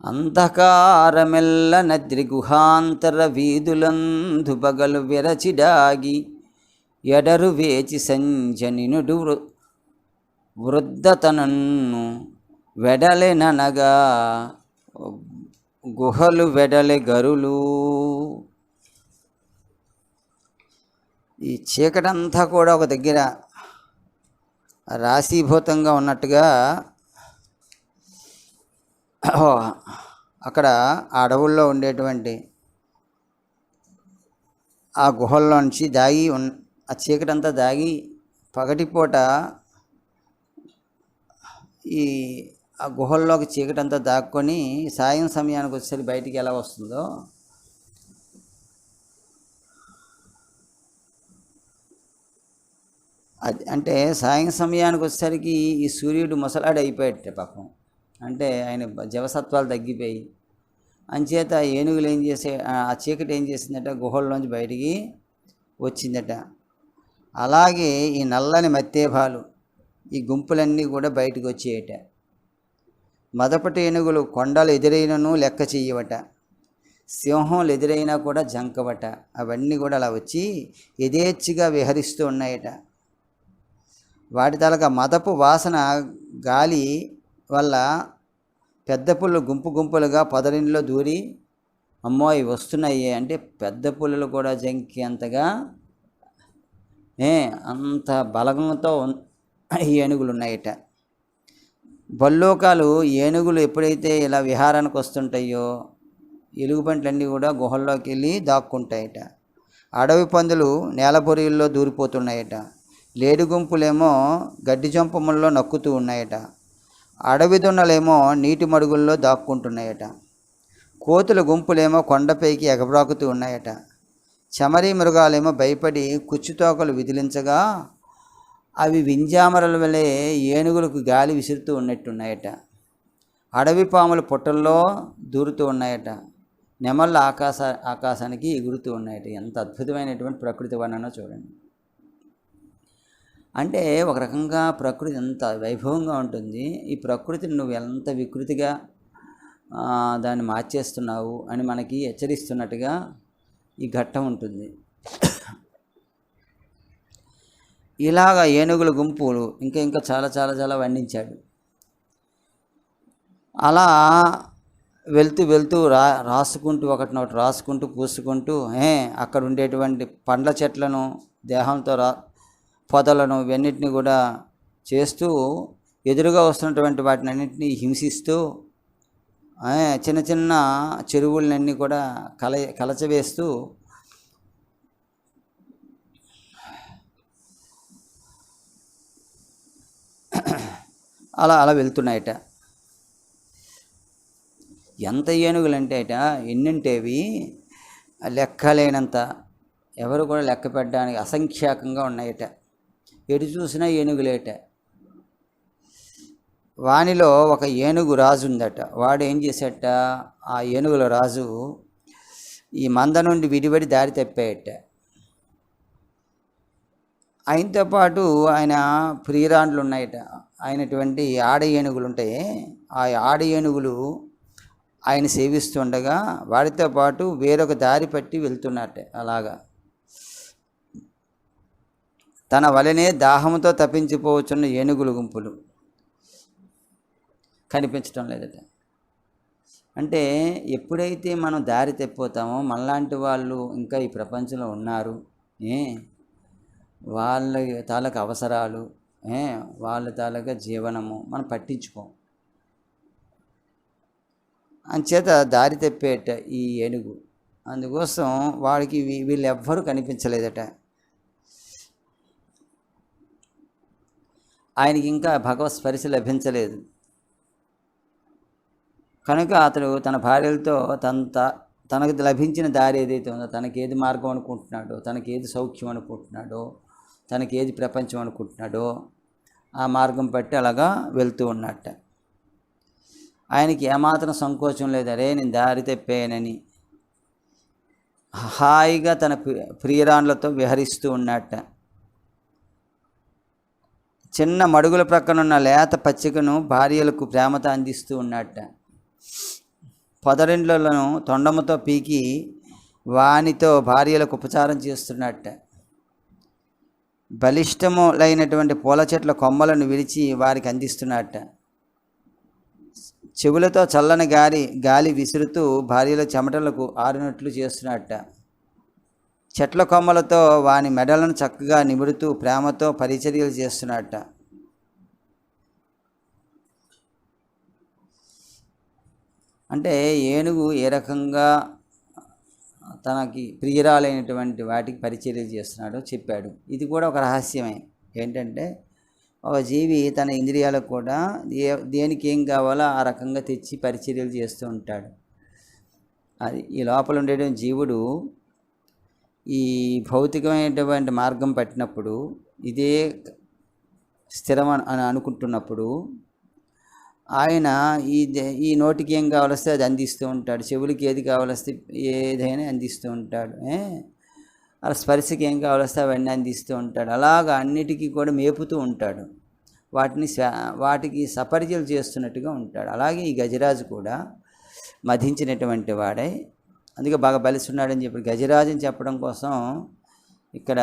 అంధకారమెల్ల నద్రి గుహాంతర వీధులందు పగలు విరచిడాగి ఎడరు వేచి సంజనినుడు వృద్ధతనన్ను వెడలెననగా గుహలు వెడలె గరులు. ఈ చీకటంతా కూడా ఒక దగ్గర రాశీభూతంగా ఉన్నట్టుగా అక్కడ ఆ అడవుల్లో ఉండేటువంటి ఆ గుహల్లోంచి దాగి ఆ చీకటంతా దాగి పగటిపూట ఈ ఆ గుహల్లోకి చీకటంతా దాక్కొని సాయం సమయానికి వచ్చేసరికి బయటికి ఎలా వస్తుందో అది అంటే సాయం సమయానికి వచ్చేసరికి ఈ సూర్యుడు ముసలాడు అయిపోయాడు పాపం. అంటే ఆయన జవసత్వాలు తగ్గిపోయి అంచేత ఏనుగులు ఏం చేసే ఆ చీకటి ఏం చేసిందట, గుహల్లోంచి బయటికి వచ్చిందట. అలాగే ఈ నల్లని మత్తేభాలు ఈ గుంపులన్నీ కూడా బయటకు వచ్చేయట. మొదపటి ఏనుగులు కొండలు ఎదురైనను లెక్క చెయ్యవట, సింహంలు ఎదురైనా కూడా జంకవట. అవన్నీ కూడా అలా వచ్చి యథేచ్ఛగా విహరిస్తూ ఉన్నాయట. వాటి తాలూకా మదపు వాసన గాలి వల్ల పెద్ద పుల్లు గుంపు గుంపులుగా పొదరింట్లో దూరి అమ్మో ఇవి వస్తున్నాయి అంటే పెద్ద పుల్లలు కూడా జంకేంతగా అంత బలంతో ఏనుగులు ఉన్నాయట. బల్లోకాలు ఏనుగులు ఎప్పుడైతే ఇలా విహారానికి వస్తుంటాయో ఎలుగుబంట్లన్నీ కూడా గుహల్లోకి వెళ్ళి దాక్కుంటాయట. అడవి పందులు నేలబొరియల్లో దూరిపోతున్నాయట. లేడి గుంపులేమో గడ్డి జంపముల్లో నక్కుతూ ఉన్నాయట. అడవి దున్నలేమో నీటి మడుగుల్లో దాక్కుంటున్నాయట. కోతుల గుంపులేమో కొండపైకి ఎగబ్రాకుతూ ఉన్నాయట. చమరీ మృగాలేమో భయపడి కుచ్చుతోకలు విదిలించగా అవి వింజామరల వలె ఏనుగులకు గాలి విసురుతూ ఉన్నట్టున్నాయట. అడవి పాములు పుట్టల్లో దూరుతూ ఉన్నాయట. నెమళ్ళు ఆకాశానికి ఎగురుతూ ఉన్నాయట. ఎంత అద్భుతమైనటువంటి ప్రకృతి వర్ణన చూడండి. అంటే ఒక రకంగా ప్రకృతి ఎంత వైభవంగా ఉంటుంది. ఈ ప్రకృతిని నువ్వు ఎంత వికృతిగా దాన్ని మార్చేస్తున్నావు అని మనకి హెచ్చరిస్తున్నట్టుగా ఈ ఘట్టం ఉంటుంది. ఇలాగా ఏనుగుల గుంపులు ఇంకా చాలా చాలా చాలా వర్ణించాడు. అలా వెళ్తూ రాసుకుంటూ ఒకటి రాసుకుంటూ పూసుకుంటూ అక్కడ ఉండేటువంటి పండ్ల చెట్లను దేహంతో పొదలను ఇవన్నిటిని కూడా చేస్తూ ఎదురుగా వస్తున్నటువంటి వాటిని అన్నింటినీ హింసిస్తూ చిన్న చిన్న చెరువులన్నీ కూడా కలచవేస్తూ అలా వెళ్తున్నాయట. ఎంత ఏనుగులంటే ఎన్నింటేవి లెక్కలేనంత, ఎవరు కూడా లెక్క పెట్టడానికి అసంఖ్యాకంగా ఉన్నాయట. ఎటు చూసినా ఏనుగులేట. వానిలో ఒక ఏనుగు రాజు ఉందట. వాడు ఏం చేసేట, ఆ ఏనుగుల రాజు ఈ మంద నుండి విడిబడి దారి తప్పాయట. ఆయనతో పాటు ఆయన ప్రియురాండ్లు ఉన్నాయట. అయినటువంటి ఆడ ఏనుగులు ఉంటాయి. ఆ ఆడ ఏనుగులు ఆయన సేవిస్తుండగా వాడితో పాటు వేరొక దారి పట్టి వెళ్తున్నట్టే. అలాగా తన వలనే దాహంతో తప్పించిపోవచ్చున్న ఏనుగుల గుంపులు కనిపించడం లేదట. అంటే ఎప్పుడైతే మనం దారి తప్పిపోతామో మనలాంటి వాళ్ళు ఇంకా ఈ ప్రపంచంలో ఉన్నారు, వాళ్ళ తాలూకా అవసరాలు, వాళ్ళ తాలూకా జీవనము మనం పట్టించుకోం. అంచేత దారి తప్పేట ఈ ఏనుగు. అందుకోసం వాడికి వీళ్ళెవ్వరూ కనిపించలేదట. ఆయనకి ఇంకా భగవత్ స్పర్శ లభించలేదు కనుక అతడు తన భార్యలతో తనకు లభించిన దారి ఏదైతే ఉందో, తనకేది మార్గం అనుకుంటున్నాడో, తనకేది సౌఖ్యం అనుకుంటున్నాడో, తనకేది ప్రపంచం అనుకుంటున్నాడో ఆ మార్గం పట్టి అలాగా వెళ్తూ ఉన్నట్ట. ఆయనకి ఏమాత్రం సంకోచం లేదు, అరే నేను దారి తప్పానని. హాయిగా తన ప్రియురాండ్లతో విహరిస్తూ ఉన్నట్ట. చిన్న మడుగుల ప్రక్కనున్న లేత పచ్చికను భార్యలకు ప్రేమతో అందిస్తూ ఉన్నట్ట. పొదరిండ్లను తొండముతో పీకి వానితో భార్యలకు ఉపచారం చేస్తున్నట్ట. బలిష్టములైనటువంటి పూల చెట్ల కొమ్మలను విరిచి వారికి అందిస్తున్నట్ట. చెవులతో చల్లని గాలి విసురుతూ భార్యల చెమటలకు ఆరినట్లు చేస్తున్నట్ట. చెట్ల కొమ్మలతో వాని మెడలను చక్కగా నిమురుతూ ప్రేమతో పరిచర్యలు చేస్తున్నట్ట. అంటే ఏనుగు ఏ రకంగా తనకి ప్రియురాలైనటువంటి వాటికి పరిచర్యలు చేస్తున్నాడో చెప్పాడు. ఇది కూడా ఒక రహస్యమే. ఏంటంటే ఒక జీవి తన ఇంద్రియాలకు కూడా దేనికి ఏం కావాలో ఆ రకంగా తెచ్చి పరిచర్యలు చేస్తూ ఉంటాడు. అది ఈ లోపల ఉండే జీవుడు ఈ భౌతికమైనటువంటి మార్గం పట్టినప్పుడు, ఇదే స్థిరం అని అనుకుంటున్నప్పుడు ఆయన ఈ నోటికి ఏం కావాలొస్తే అది అందిస్తూ ఉంటాడు, చెవులకి ఏది కావాలొస్తే ఏదైనా అందిస్తూ ఉంటాడు, అలా స్పర్శకి ఏం కావాలొస్తే అవన్నీ అందిస్తూ ఉంటాడు. అలాగా అన్నిటికీ కూడా మేపుతూ ఉంటాడు, వాటికి సపర్యలు చేస్తున్నట్టుగా ఉంటాడు. అలాగే ఈ గజరాజు కూడా మధించినటువంటి వాడై, అందుకే బాగా బలిస్తున్నాడని చెప్పి గజరాజుని చెప్పడం కోసం ఇక్కడ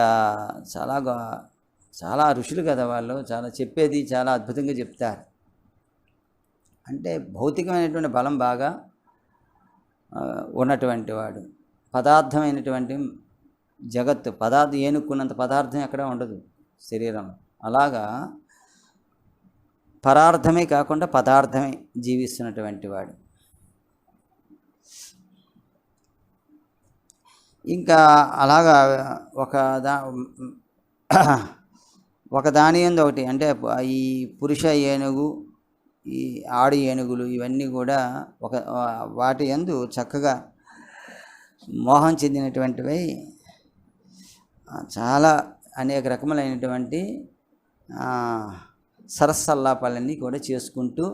చాలా ఋషులు కదా వాళ్ళు, చాలా చెప్పేది చాలా అద్భుతంగా చెప్తారు. అంటే భౌతికమైనటువంటి బలం బాగా ఉన్నటువంటి వాడు, పదార్థమైనటువంటి జగత్తు ఏనుక్కున్నంత పదార్థం ఎక్కడ ఉండదు శరీరం. అలాగా పరార్థమే కాకుండా పదార్థమే జీవిస్తున్నటువంటి వాడు. ఇంకా అలాగా ఒక దాని యందు ఒకటి, అంటే ఈ పురుష ఏనుగు, ఈ ఆడు ఏనుగులు ఇవన్నీ కూడా వాటి యందు చక్కగా మోహం చెందినటువంటివి, చాలా అనేక రకములైనటువంటి సరస్సల్లాపాలన్నీ కూడా చేసుకుంటూ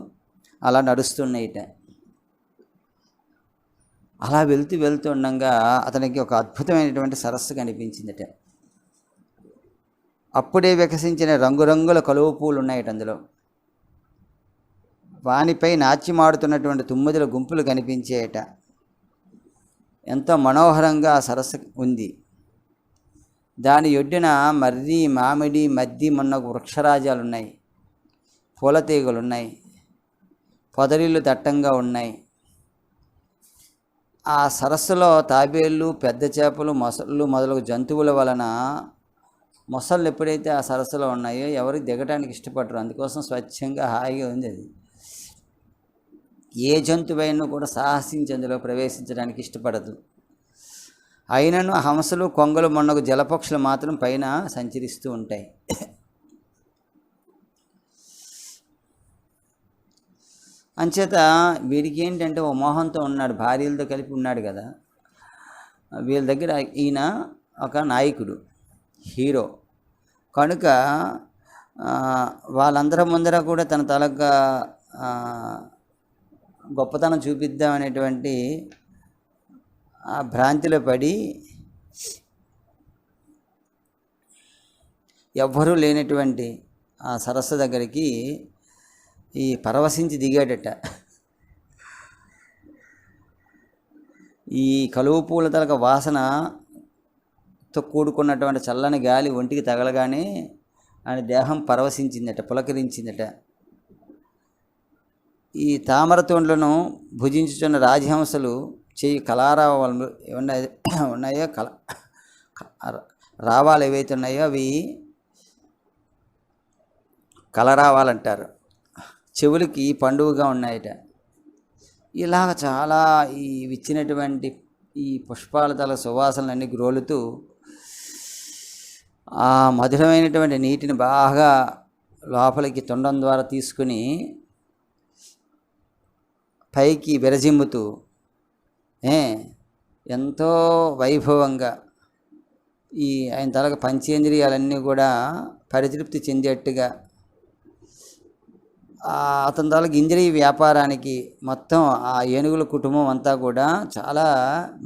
అలా నడుస్తున్నాయిట. అలా వెళ్తూ ఉండగా అతనికి ఒక అద్భుతమైనటువంటి సరస్సు కనిపించిందట. అప్పుడే వికసించిన రంగురంగుల కలువ పూలు ఉన్నాయట అందులో. వానిపై నాట్యమాడుతున్నటువంటి తుమ్మిదల గుంపులు కనిపించేయట. ఎంతో మనోహరంగా ఆ సరస్సు ఉంది. దాని ఒడ్డున మర్రి, మామిడి, మద్ది మొన్న వృక్షరాజాలు ఉన్నాయి, పూలతీగలున్నాయి, పొదరిల్లు దట్టంగా ఉన్నాయి. ఆ సరస్సులో తాబేళ్ళు, పెద్ద చేపలు, మొసళ్ళు మొదలగు జంతువుల వలన మొసళ్ళు ఎప్పుడైతే ఆ సరస్సులో ఉన్నాయో ఎవరికి దిగటానికి ఇష్టపడరు. అందుకోసం స్వచ్ఛంగా హాయిగా ఉంది అది. ఏ జంతువైనా కూడా సాహసించి అందులో ప్రవేశించడానికి ఇష్టపడదు. అయినను హంసలు, కొంగలు మొన్నగు జలపక్షులు మాత్రం పైన సంచరిస్తూ ఉంటాయి. అంచేత వీడికి ఏంటంటే ఓ మోహంతో ఉన్నాడు, భార్యలతో కలిపి ఉన్నాడు కదా. వీళ్ళ దగ్గర ఈయన ఒక నాయకుడు, హీరో కనుక వాళ్ళందరి ముందర కూడా తన తలగా గొప్పతనం చూపిద్దామనేటువంటి ఆ భ్రాంతిలో పడి ఎవ్వరూ లేనటువంటి ఆ సరస్సు దగ్గరికి ఈ పరవశించి దిగాడట. ఈ కలువ పూల తలక వాసనతో కూడుకున్నటువంటి చల్లని గాలి ఒంటికి తగలగానే ఆయన దేహం పరవశించిందట, పులకరించిందట. ఈ తామరతోండ్లను భుజించుచున్న రాజహంసలు చేయి కళారావాలు ఉన్నాయో రావాలు ఏవైతే ఉన్నాయో అవి కలరావాలంటారు, చెవులకి పండుగగా ఉన్నాయట. ఇలాగ చాలా ఈ విచ్చినటువంటి ఈ పుష్పాల తల సువాసనలన్నీ గ్రోలుతూ ఆ మధురమైనటువంటి నీటిని బాగా లోపలికి తొండం ద్వారా తీసుకుని పైకి విరజిమ్ముతూ ఎంతో వైభవంగా ఈ ఆయన తలకు పంచేంద్రియాలన్నీ కూడా పరితృప్తి చెందేట్టుగా అతని తలకు ఇంద్రియ వ్యాపారానికి మొత్తం ఆ ఏనుగుల కుటుంబం అంతా కూడా చాలా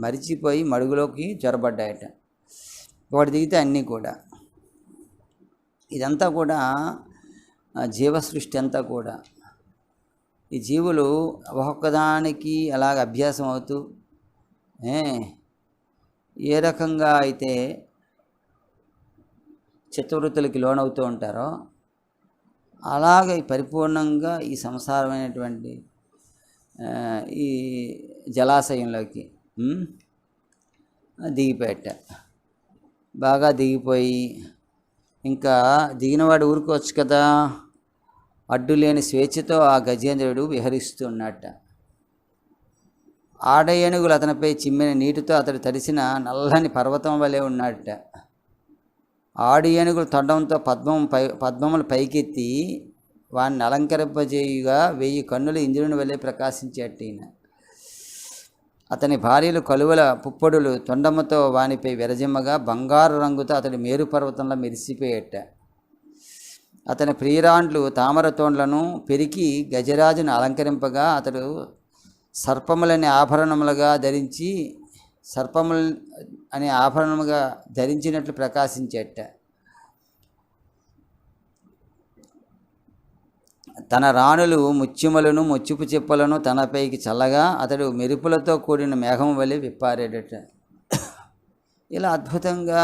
మరిచిపోయి మడుగులోకి చొరబడ్డాయట. వాటి దిగితే అన్నీ కూడా ఇదంతా కూడా జీవసృష్టి అంతా కూడా ఈ జీవులు ఒక్కొక్కదానికి అలాగ అభ్యాసం అవుతూ ఏ రకంగా అయితే చిత్తవృత్తులకి లోనవుతూ ఉంటారో అలాగే పరిపూర్ణంగా ఈ సంసారమైనటువంటి ఈ జలాశయంలోకి దిగిపోయట. బాగా దిగిపోయి ఇంకా దిగినవాడు ఊరుకోవచ్చు కదా, అడ్డు లేని స్వేచ్ఛతో ఆ గజేంద్రుడు విహరిస్తూ ఉన్నట్ట. ఆడ ఏనుగులు అతనిపై చిమ్మిన నీటితో అతడు తడిసిన నల్లని పర్వతం వలె ఉన్నాడట. ఆడు ఏనుగులు తొండంతో పద్మములు పైకెత్తి వాడిని అలంకరింపజేయుగా 1000 కన్నులు ఇంద్రుని వలె ప్రకాశించేట. అతని భార్యలు కలువల పుప్పొడులు తొండముతో వానిపై విరజిమ్మగా బంగారు రంగుతో అతడి మేరు పర్వతంలో మెరిసిపోయేట. అతని ప్రియురాండ్లు తామర తోండ్లను పెరికి గజరాజును అలంకరింపగా అతడు సర్పములని ఆభరణములుగా ధరించినట్లు ప్రకాశించేట. తన రాణులు ముత్యములను ముత్యపు చిప్పలను తనపైకి చల్లగా అతడు మెరుపులతో కూడిన మేఘం వలె విప్పారేడట. ఇలా అద్భుతంగా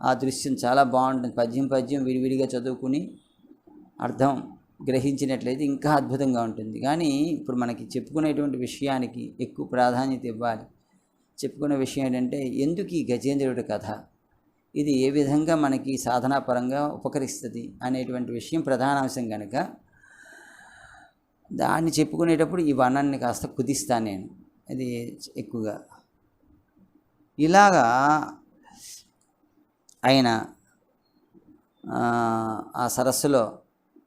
ఆ దృశ్యం చాలా బాగుంటుంది. పద్యం విడివిడిగా చదువుకుని అర్థం గ్రహించినట్లయితే ఇంకా అద్భుతంగా ఉంటుంది. కానీ ఇప్పుడు మనకి చెప్పుకునేటువంటి విషయానికి ఎక్కువ ప్రాధాన్యత ఇవ్వాలి. చెప్పుకునే విషయం ఏంటంటే, ఎందుకు ఈ గజేంద్రుడి కథ, ఇది ఏ విధంగా మనకి సాధనాపరంగా ఉపకరిస్తుంది అనేటువంటి విషయం ప్రధానాంశం కనుక దాన్ని చెప్పుకునేటప్పుడు ఈ వర్ణాన్ని కాస్త కుదిస్తాను నేను. ఇది ఎక్కువగా ఇలాగా ఆయన ఆ సరస్సులో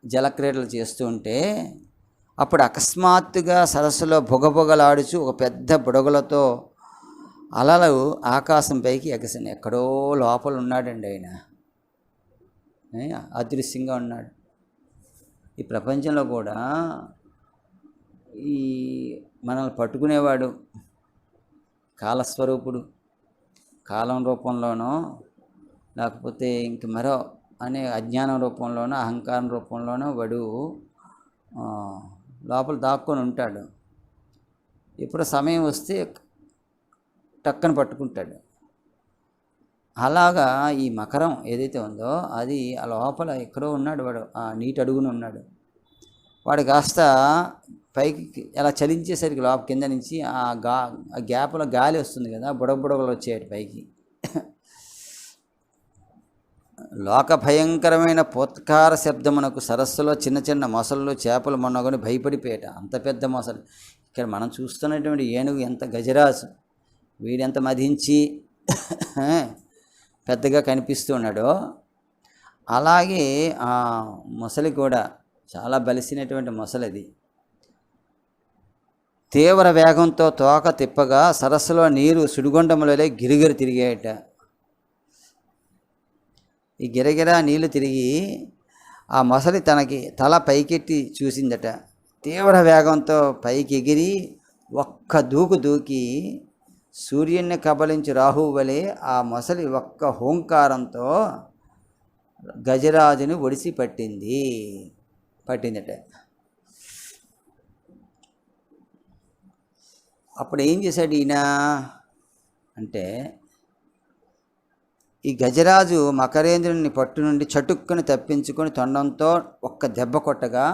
జలక్రీడలు చేస్తూ ఉంటే అప్పుడు అకస్మాత్తుగా సరస్సులో బొగబొగలాడుచు ఒక పెద్ద బుడగలతో అలలు ఆకాశం పైకి ఎగసిన. ఎక్కడో లోపల ఉన్నాడండి ఆయన, అదృశ్యంగా ఉన్నాడు. ఈ ప్రపంచంలో కూడా ఈ మనల్ని పట్టుకునేవాడు కాలస్వరూపుడు, కాలం రూపంలోనో లేకపోతే ఇంక మరో అనే అజ్ఞానం రూపంలోనో అహంకారం రూపంలోనో వాడు లోపల దాక్కొని ఉంటాడు. ఎప్పుడు సమయం వస్తే టక్కన పట్టుకుంటాడు. అలాగా ఈ మకరం ఏదైతే ఉందో అది ఆ లోపల ఎక్కడో ఉన్నాడు. వాడు ఆ నీటి అడుగున ఉన్నాడు. వాడు కాస్త పైకి ఎలా చలించేసరికి లోపల కింద నుంచి ఆ గ్యాప్లో గాలి వస్తుంది కదా, బుడబుడగలు వచ్చేటి పైకి. లోక భయంకరమైన పోత్కార శబ్దమునకు సరస్సులో చిన్న చిన్న మొసళ్ళు చేపలు మొన్నగొని భయపడిపోయేట. అంత పెద్ద మొసలు. ఇక్కడ మనం చూస్తున్నటువంటి ఏనుగు ఎంత గజరాజు, వీడెంత మదించి పెద్దగా కనిపిస్తూ ఉన్నాడో అలాగే ఆ మొసలి కూడా చాలా బలిసినటువంటి మొసలిది. తీవ్ర వేగంతో తోక తిప్పగా సరస్సులో నీరు సుడిగుండములలో గిరిగిరి తిరిగేట. ఈ గిరగిరా నీళ్లు తిరిగి ఆ మొసలి తనకి తల పైకెట్టి చూసిందట. తీవ్ర వేగంతో పైకి ఎగిరి ఒక్క దూకి సూర్యుడిని కబలించి రాహువు వలె ఆ మొసలి ఒక్క హోంకారంతో గజరాజుని ఒడిసి పట్టిందట. అప్పుడు ఏం చేశాడు ఈయన అంటే, ఈ గజరాజు మకరేంద్రుని పట్టు నుండి చటుక్కుని తప్పించుకొని తొండంతో ఒక్క దెబ్బ కొట్టగా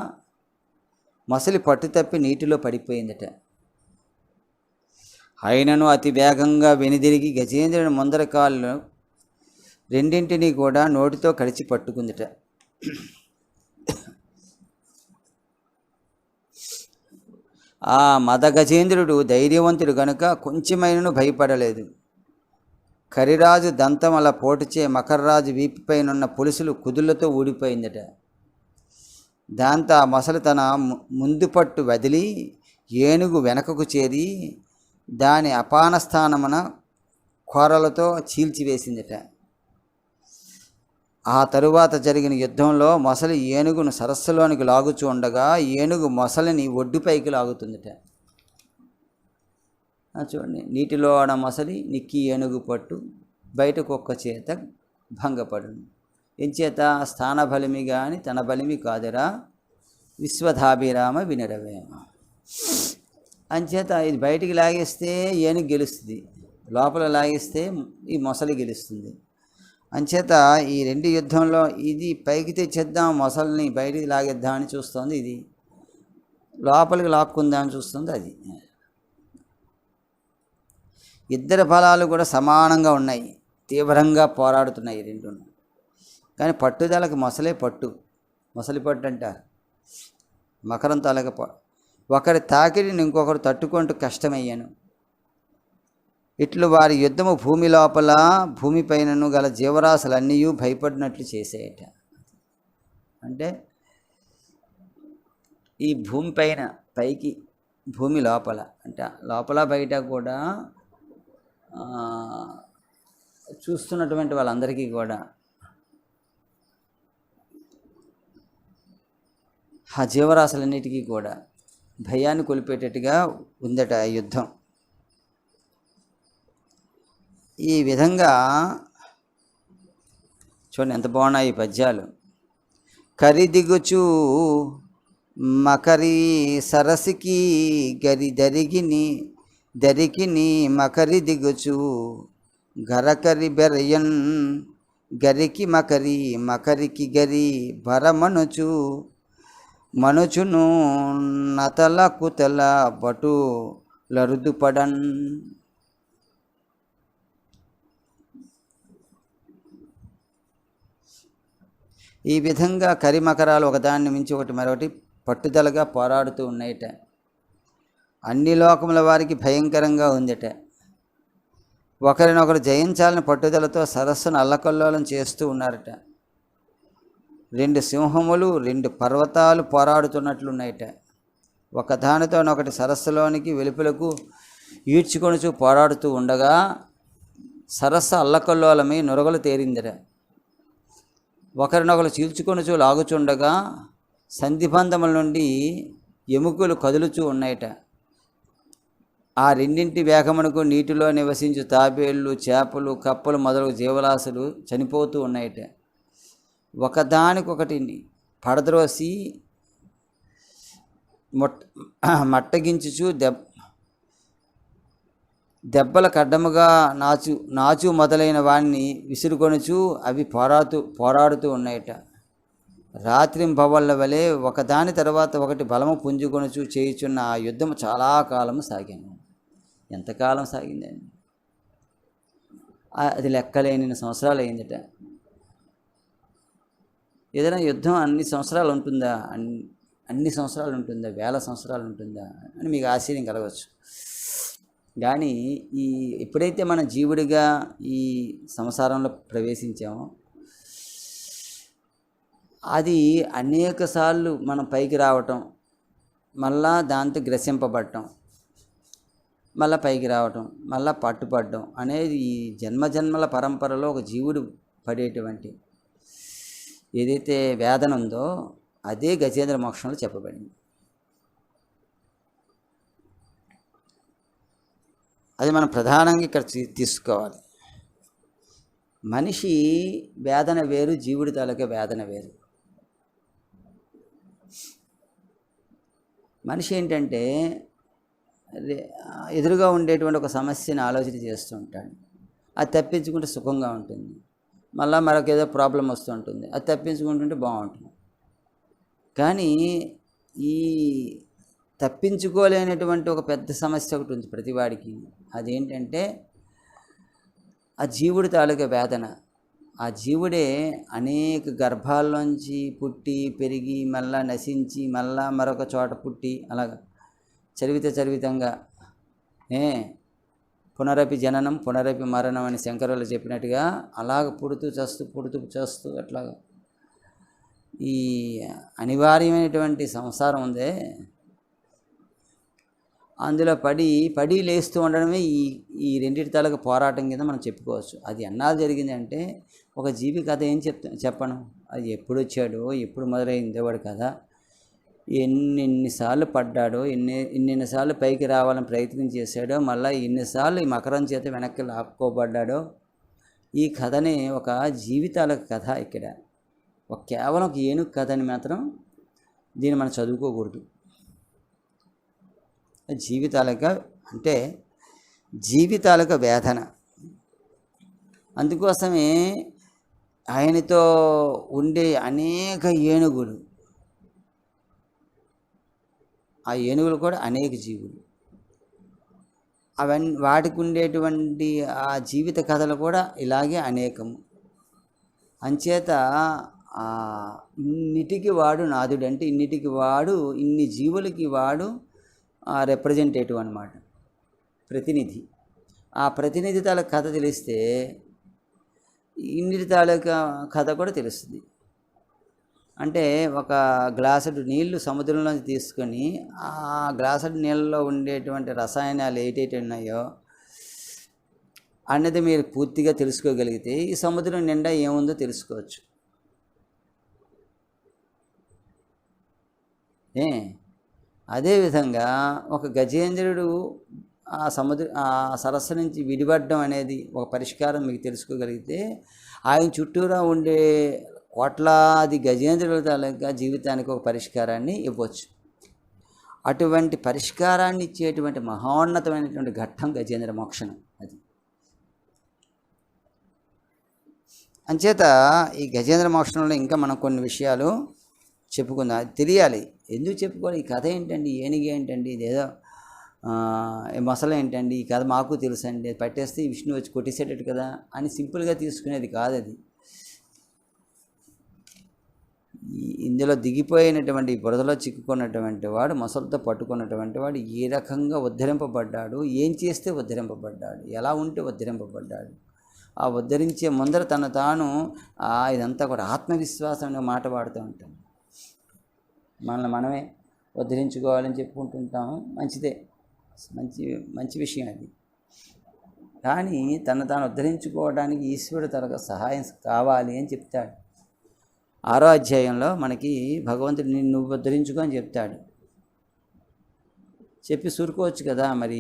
మొసలి పట్టు తప్పి నీటిలో పడిపోయిందట. అయినను అతి వేగంగా వెనుదిరిగి గజేంద్రుని ముందర కాళ్ళు రెండింటినీ కూడా నోటితో కడిచి పట్టుకుందట. ఆ మద గజేంద్రుడు ధైర్యవంతుడు గనుక కొంచెమైనను భయపడలేదు. కరిరాజు దంతం అలా పోటుచే మకర్రాజు వీపుపైనున్న పులుసులు కుదుళ్లతో ఊడిపోయిందట. దాంతో ఆ మొసలు తన ముందు పట్టు వదిలి ఏనుగు వెనకకు చేరి దాని అపాన స్థానమున కోరలతో చీల్చివేసిందట. ఆ తరువాత జరిగిన యుద్ధంలో మొసలి ఏనుగును సరస్సులోనికి లాగుచూ ఉండగా ఏనుగు మొసలిని ఒడ్డుపైకి లాగుతుందట. చూడండి, నీటిలో ఆడ మొసలి నిక్కి ఏనుగు పట్టు బయటకు ఒక్క చేత భంగపడును. ఎంచేత స్థాన బలిమి కానీ తన బలిమి కాదురా విశ్వధాభిరామ వినరవేమ. అంచేత ఇది బయటికి లాగేస్తే ఏనుగు గెలుస్తుంది, లోపల లాగేస్తే ఈ మొసలి గెలుస్తుంది. అంచేత ఈ రెండు యుద్ధంలో ఇది పైకి తెచ్చేద్దాం, మొసలిని బయటికి లాగేద్దామని చూస్తుంది, ఇది లోపలికి లాక్కుందామని చూస్తుంది. అది ఇద్దరి బలాలు కూడా సమానంగా ఉన్నాయి, తీవ్రంగా పోరాడుతున్నాయి రెండును. కానీ పట్టుదలకి మొసలి పట్టు అంటారు. మకరం తాలూకా ఒకరి తాకిడిని ఇంకొకరు తట్టుకుంటూ కష్టమయ్యాను. ఇట్లు వారి యుద్ధము భూమి లోపల భూమిపైనను గల జీవరాశులన్నీ భయపడినట్లు చేసేయట. అంటే ఈ భూమి పైన పైకి భూమి లోపల అంటే లోపల బయట కూడా చూస్తున్నటువంటి వాళ్ళందరికీ కూడా ఆ జీవరాశులన్నిటికీ కూడా భయాన్ని కొలిపేటట్టుగా ఉందట యుద్ధం. ఈ విధంగా చూడండి ఎంత బాగున్నాయి ఈ పద్యాలు. కరిదిగుచు మకరి సరసికి గరి దరికిని మకరి దిగుచు గరకరి బెరయన్ గరికి మకరికి గరి భరమనుచు మనుచును నతల కుతల బటు లరుదుపడన్. ఈ విధంగా కరిమకరాలు ఒకదాన్ని మించి ఒకటి మరొకటి పట్టుదలగా పోరాడుతూ ఉన్నాయట. అన్ని లోకముల వారికి భయంకరంగా ఉందట. ఒకరినొకరు జయించాలని పట్టుదలతో సరస్సును అల్లకల్లోలం చేస్తూ ఉన్నారట. 2 సింహములు 2 పర్వతాలు పోరాడుతున్నట్లున్నాయట. ఒకదానితోనొకటి సరస్సులోనికి వెలుపలకు ఈడ్చుకొనుచు పోరాడుతూ ఉండగా సరస్సు అల్లకల్లోలమై నురగలు తేరిందట. ఒకరినొకరు చీల్చుకొనుచు లాగుచుండగా సంధిబంధముల నుండి ఎముకలు కదులుచూ ఉన్నాయట. ఆ రెండింటి వేగమునకు నీటిలో నివసించు తాబేళ్ళు, చేపలు, కప్పలు మొదలగు జీవరాశులు చనిపోతూ ఉన్నాయట. ఒకదానికొకటి పడద్రోసి మట్టగించుచు దెబ్బల కడ్డముగా నాచు మొదలైన వాడిని విసురుకొనుచు అవి పోరాడుతూ ఉన్నాయట. రాత్రింబవళ్ళ వలె ఒకదాని తర్వాత ఒకటి బలము పుంజుకొనుచు చేయుచున్న ఆ యుద్ధం చాలా కాలము సాగాను. ఎంతకాలం సాగిందండి? అది లెక్కలేని సంవత్సరాలు అయిందట. ఏదైనా యుద్ధం అన్ని సంవత్సరాలు ఉంటుందా? అన్ని సంవత్సరాలు ఉంటుందా? 1000 సంవత్సరాలు ఉంటుందా అని మీకు ఆశ్చర్యం కలగవచ్చు. కానీ ఎప్పుడైతే మన జీవుడిగా ఈ సంసారంలో ప్రవేశించామో అది అనేక సార్లు మనం పైకి రావటం, మళ్ళా దాంతో గ్రసింపబడటం, మళ్ళీ పైకి రావటం, మళ్ళీ పట్టుపడడం అనేది ఈ జన్మజన్మల పరంపరలో ఒక జీవుడు పడేటువంటి ఏదైతే వేదన ఉందో అదే గజేంద్ర మోక్షంలో చెప్పబడింది. అది మనం ప్రధానంగా ఇక్కడ తీసుకోవాలి. మనిషి వేదన వేరు, జీవుడి తాలూకా వేదన వేరు. మనిషి ఏంటంటే ఎదురుగా ఉండేటువంటి ఒక సమస్యని ఆలోచన చేస్తూ ఉంటాడు. అది తప్పించుకుంటే సుఖంగా ఉంటుంది. మళ్ళీ మరొక ఏదో ప్రాబ్లం వస్తూ ఉంటుంది. అది తప్పించుకుంటుంటే బాగుంటుంది. కానీ ఈ తప్పించుకోలేనటువంటి ఒక పెద్ద సమస్య ఒకటి ఉంది ప్రతివాడికి. అదేంటంటే ఆ జీవుడి తాలూకా వేదన. ఆ జీవుడే అనేక గర్భాల్లోంచి పుట్టి పెరిగి మళ్ళా నశించి మళ్ళా మరొక చోట పుట్టి అలాగ చరివితంగా పునరపి జననం పునరపి మరణం అని శంకరులు చెప్పినట్టుగా అలాగ పుడుతూ చేస్తూ అట్లాగా ఈ అనివార్యమైనటువంటి సంసారం ఉందే, అందులో పడి లేస్తూ ఉండడమే ఈ రెండింటి తాలూకు పోరాటం కింద మనం చెప్పుకోవచ్చు. అది ఎన్నాళ్ళు జరిగింది అంటే ఒక జీవి కథ ఏం చెప్పను. అది ఎప్పుడు వచ్చాడో, ఎప్పుడు మొదలైందో వాడి కథ, ఎన్నిసార్లు పడ్డాడో, ఎన్నిసార్లు పైకి రావాలని ప్రయత్నం చేశాడో, మళ్ళీ ఎన్నిసార్లు ఈ మకరం చేత వెనక్కి లాక్కోబడ్డాడో, ఈ కథని ఒక జీవితాల కథ. ఇక్కడ కేవలం ఒక ఏనుగు కథని మాత్రం దీన్ని మనం చదువుకోకూడదు. జీవితాలకు వేదన. అందుకోసమే ఆయనతో ఉండే అనేక ఏనుగులు, ఆ ఏనుగులు కూడా అనేక జీవులు, వాటికి ఉండేటువంటి ఆ జీవిత కథలు కూడా ఇలాగే అనేకము. అంచేత ఇన్నిటికి వాడు నాథుడు, అంటే ఇన్నిటికి వాడు, ఇన్ని జీవులకి వాడు రిప్రజెంటేటివ్ అన్నమాట, ప్రతినిధి. ఆ ప్రతినిధి తాలూకు కథ తెలిస్తే ఇన్నిటి తాలూకా కథ కూడా తెలుస్తుంది. అంటే ఒక గ్లాసుడు నీళ్లు సముద్రంలోంచి తీసుకొని ఆ గ్లాసుడు నీళ్ళలో ఉండేటువంటి రసాయనాలు ఏటేటి ఉన్నాయో అన్నది మీరు పూర్తిగా తెలుసుకోగలిగితే ఈ సముద్రం నిండా ఏముందో తెలుసుకోవచ్చు. అదేవిధంగా ఒక గజేంద్రుడు ఆ సరస్సు నుంచి విడిపడడం అనేది ఒక పరిష్కారం మీకు తెలుసుకోగలిగితే ఆయన చుట్టూరా ఉండే కోట్లాది గజేంద్రుల తాలూకా జీవితానికి ఒక పరిష్కారాన్ని ఇవ్వచ్చు. అటువంటి పరిష్కారాన్ని ఇచ్చేటువంటి మహోన్నతమైనటువంటి ఘట్టం గజేంద్ర మోక్షణం. అది అంచేత ఈ గజేంద్ర మోక్షణంలో ఇంకా మనం కొన్ని విషయాలు చెప్పుకుందాం. అది తెలియాలి. ఎందుకు చెప్పుకోవాలి? ఈ కథ ఏంటండి, ఏనుగు ఏంటండి, ఇదేదో మొసలు ఏంటండి, ఈ కథ మాకు తెలుసండి, పట్టేస్తే విష్ణు వచ్చి కొట్టేసేటట్టు కదా అని సింపుల్గా తీసుకునేది కాదు. అది ఇందులో దిగిపోయినటువంటి బురదలో చిక్కుకున్నటువంటి వాడు, మొసలతో పట్టుకున్నటువంటి వాడు ఏ రకంగా ఉద్ధరింపబడ్డాడు, ఏం చేస్తే ఉద్ధరింపబడ్డాడు, ఎలా ఉంటే ఉద్ధరింపబడ్డాడు, ఆ ఉద్ధరించే ముందర తను తాను ఇదంతా కూడా ఆత్మవిశ్వాసం అనే మాట వాడుతూ ఉంటాం. మనల్ని మనమే ఉద్ధరించుకోవాలని చెప్పుకుంటుంటాము. మంచిదే, మంచి విషయం అది. కానీ తను తాను ఉద్ధరించుకోవడానికి ఈశ్వరుడు తనకు సహాయం కావాలి అని చెప్తాడు. 6వ అధ్యాయంలో మనకి భగవంతుడు నువ్వు ఉద్ధరించుకో అని చెప్తాడు. చెప్పి సూరుకోవచ్చు కదా, మరి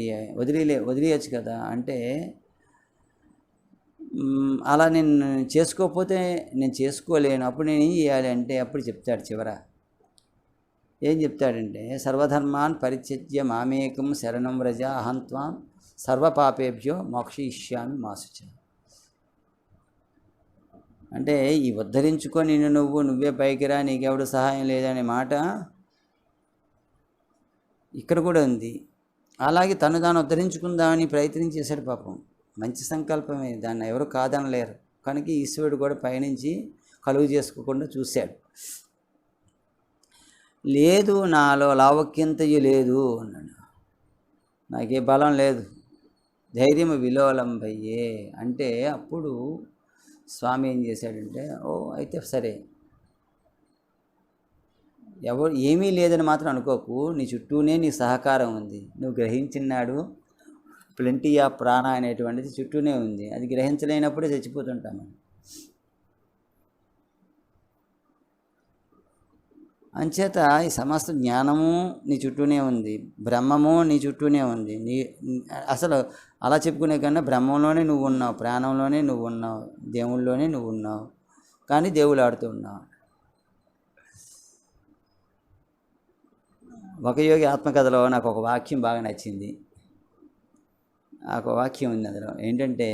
వదిలేయచ్చు కదా. అంటే అలా నేను చేసుకోకపోతే నేను చేసుకోలేను, అప్పుడు నేను ఏం చేయాలి అంటే అప్పుడు చెప్తాడు చివర. ఏం చెప్తాడంటే సర్వధర్మాన్ పరిత్యజ్య మామేకం శరణం వ్రజ అహంత్వాం సర్వపాపేభ్యో మోక్షయిష్యామి మా శుచ. అంటే ఈ ఉద్ధరించుకొని నువ్వే పైకి రా, నీకెవడు సహాయం లేదనే మాట ఇక్కడ కూడా ఉంది. అలాగే తను తాను ఉద్ధరించుకుందామని ప్రయత్నం చేశాడు పాపం. మంచి సంకల్పమే, దాన్ని ఎవరు కాదనలేరు. కనుక ఈశ్వరుడు కూడా పైనుంచి కలుగు చేసుకోకుండా చూశాడు. లేదు, నాలో లావక్యంతయు లేదు అన్నాడు, నాకే బలం లేదు, ధైర్యం విలోలంబయ్యే అంటే అప్పుడు స్వామి ఏం చేశాడంటే, అయితే సరే, ఎవరు ఏమీ లేదని మాత్రం అనుకోకు, నీ చుట్టూనే నీ సహకారం ఉంది, నువ్వు గ్రహించినాడు ప్లెంటీ ఆఫ్ ప్రాణ అనేటువంటిది చుట్టూనే ఉంది. అది గ్రహించలేనప్పుడే చచ్చిపోతుంటాం. అంచేత ఈ సమస్త జ్ఞానము నీ చుట్టూనే ఉంది, బ్రహ్మము నీ చుట్టూనే ఉంది. అసలు అలా చెప్పుకునే కన్నా బ్రహ్మంలోనే నువ్వు ఉన్నావు, ప్రాణంలోనే నువ్వు ఉన్నావు, దేవుళ్ళలోనే నువ్వు ఉన్నావు, కానీ దేవుడు ఆడుతూ ఉన్నావు. ఒక యోగి ఆత్మకథలో నాకు ఒక వాక్యం బాగా నచ్చింది. ఒక వాక్యం ఉంది అందులో. ఏంటంటే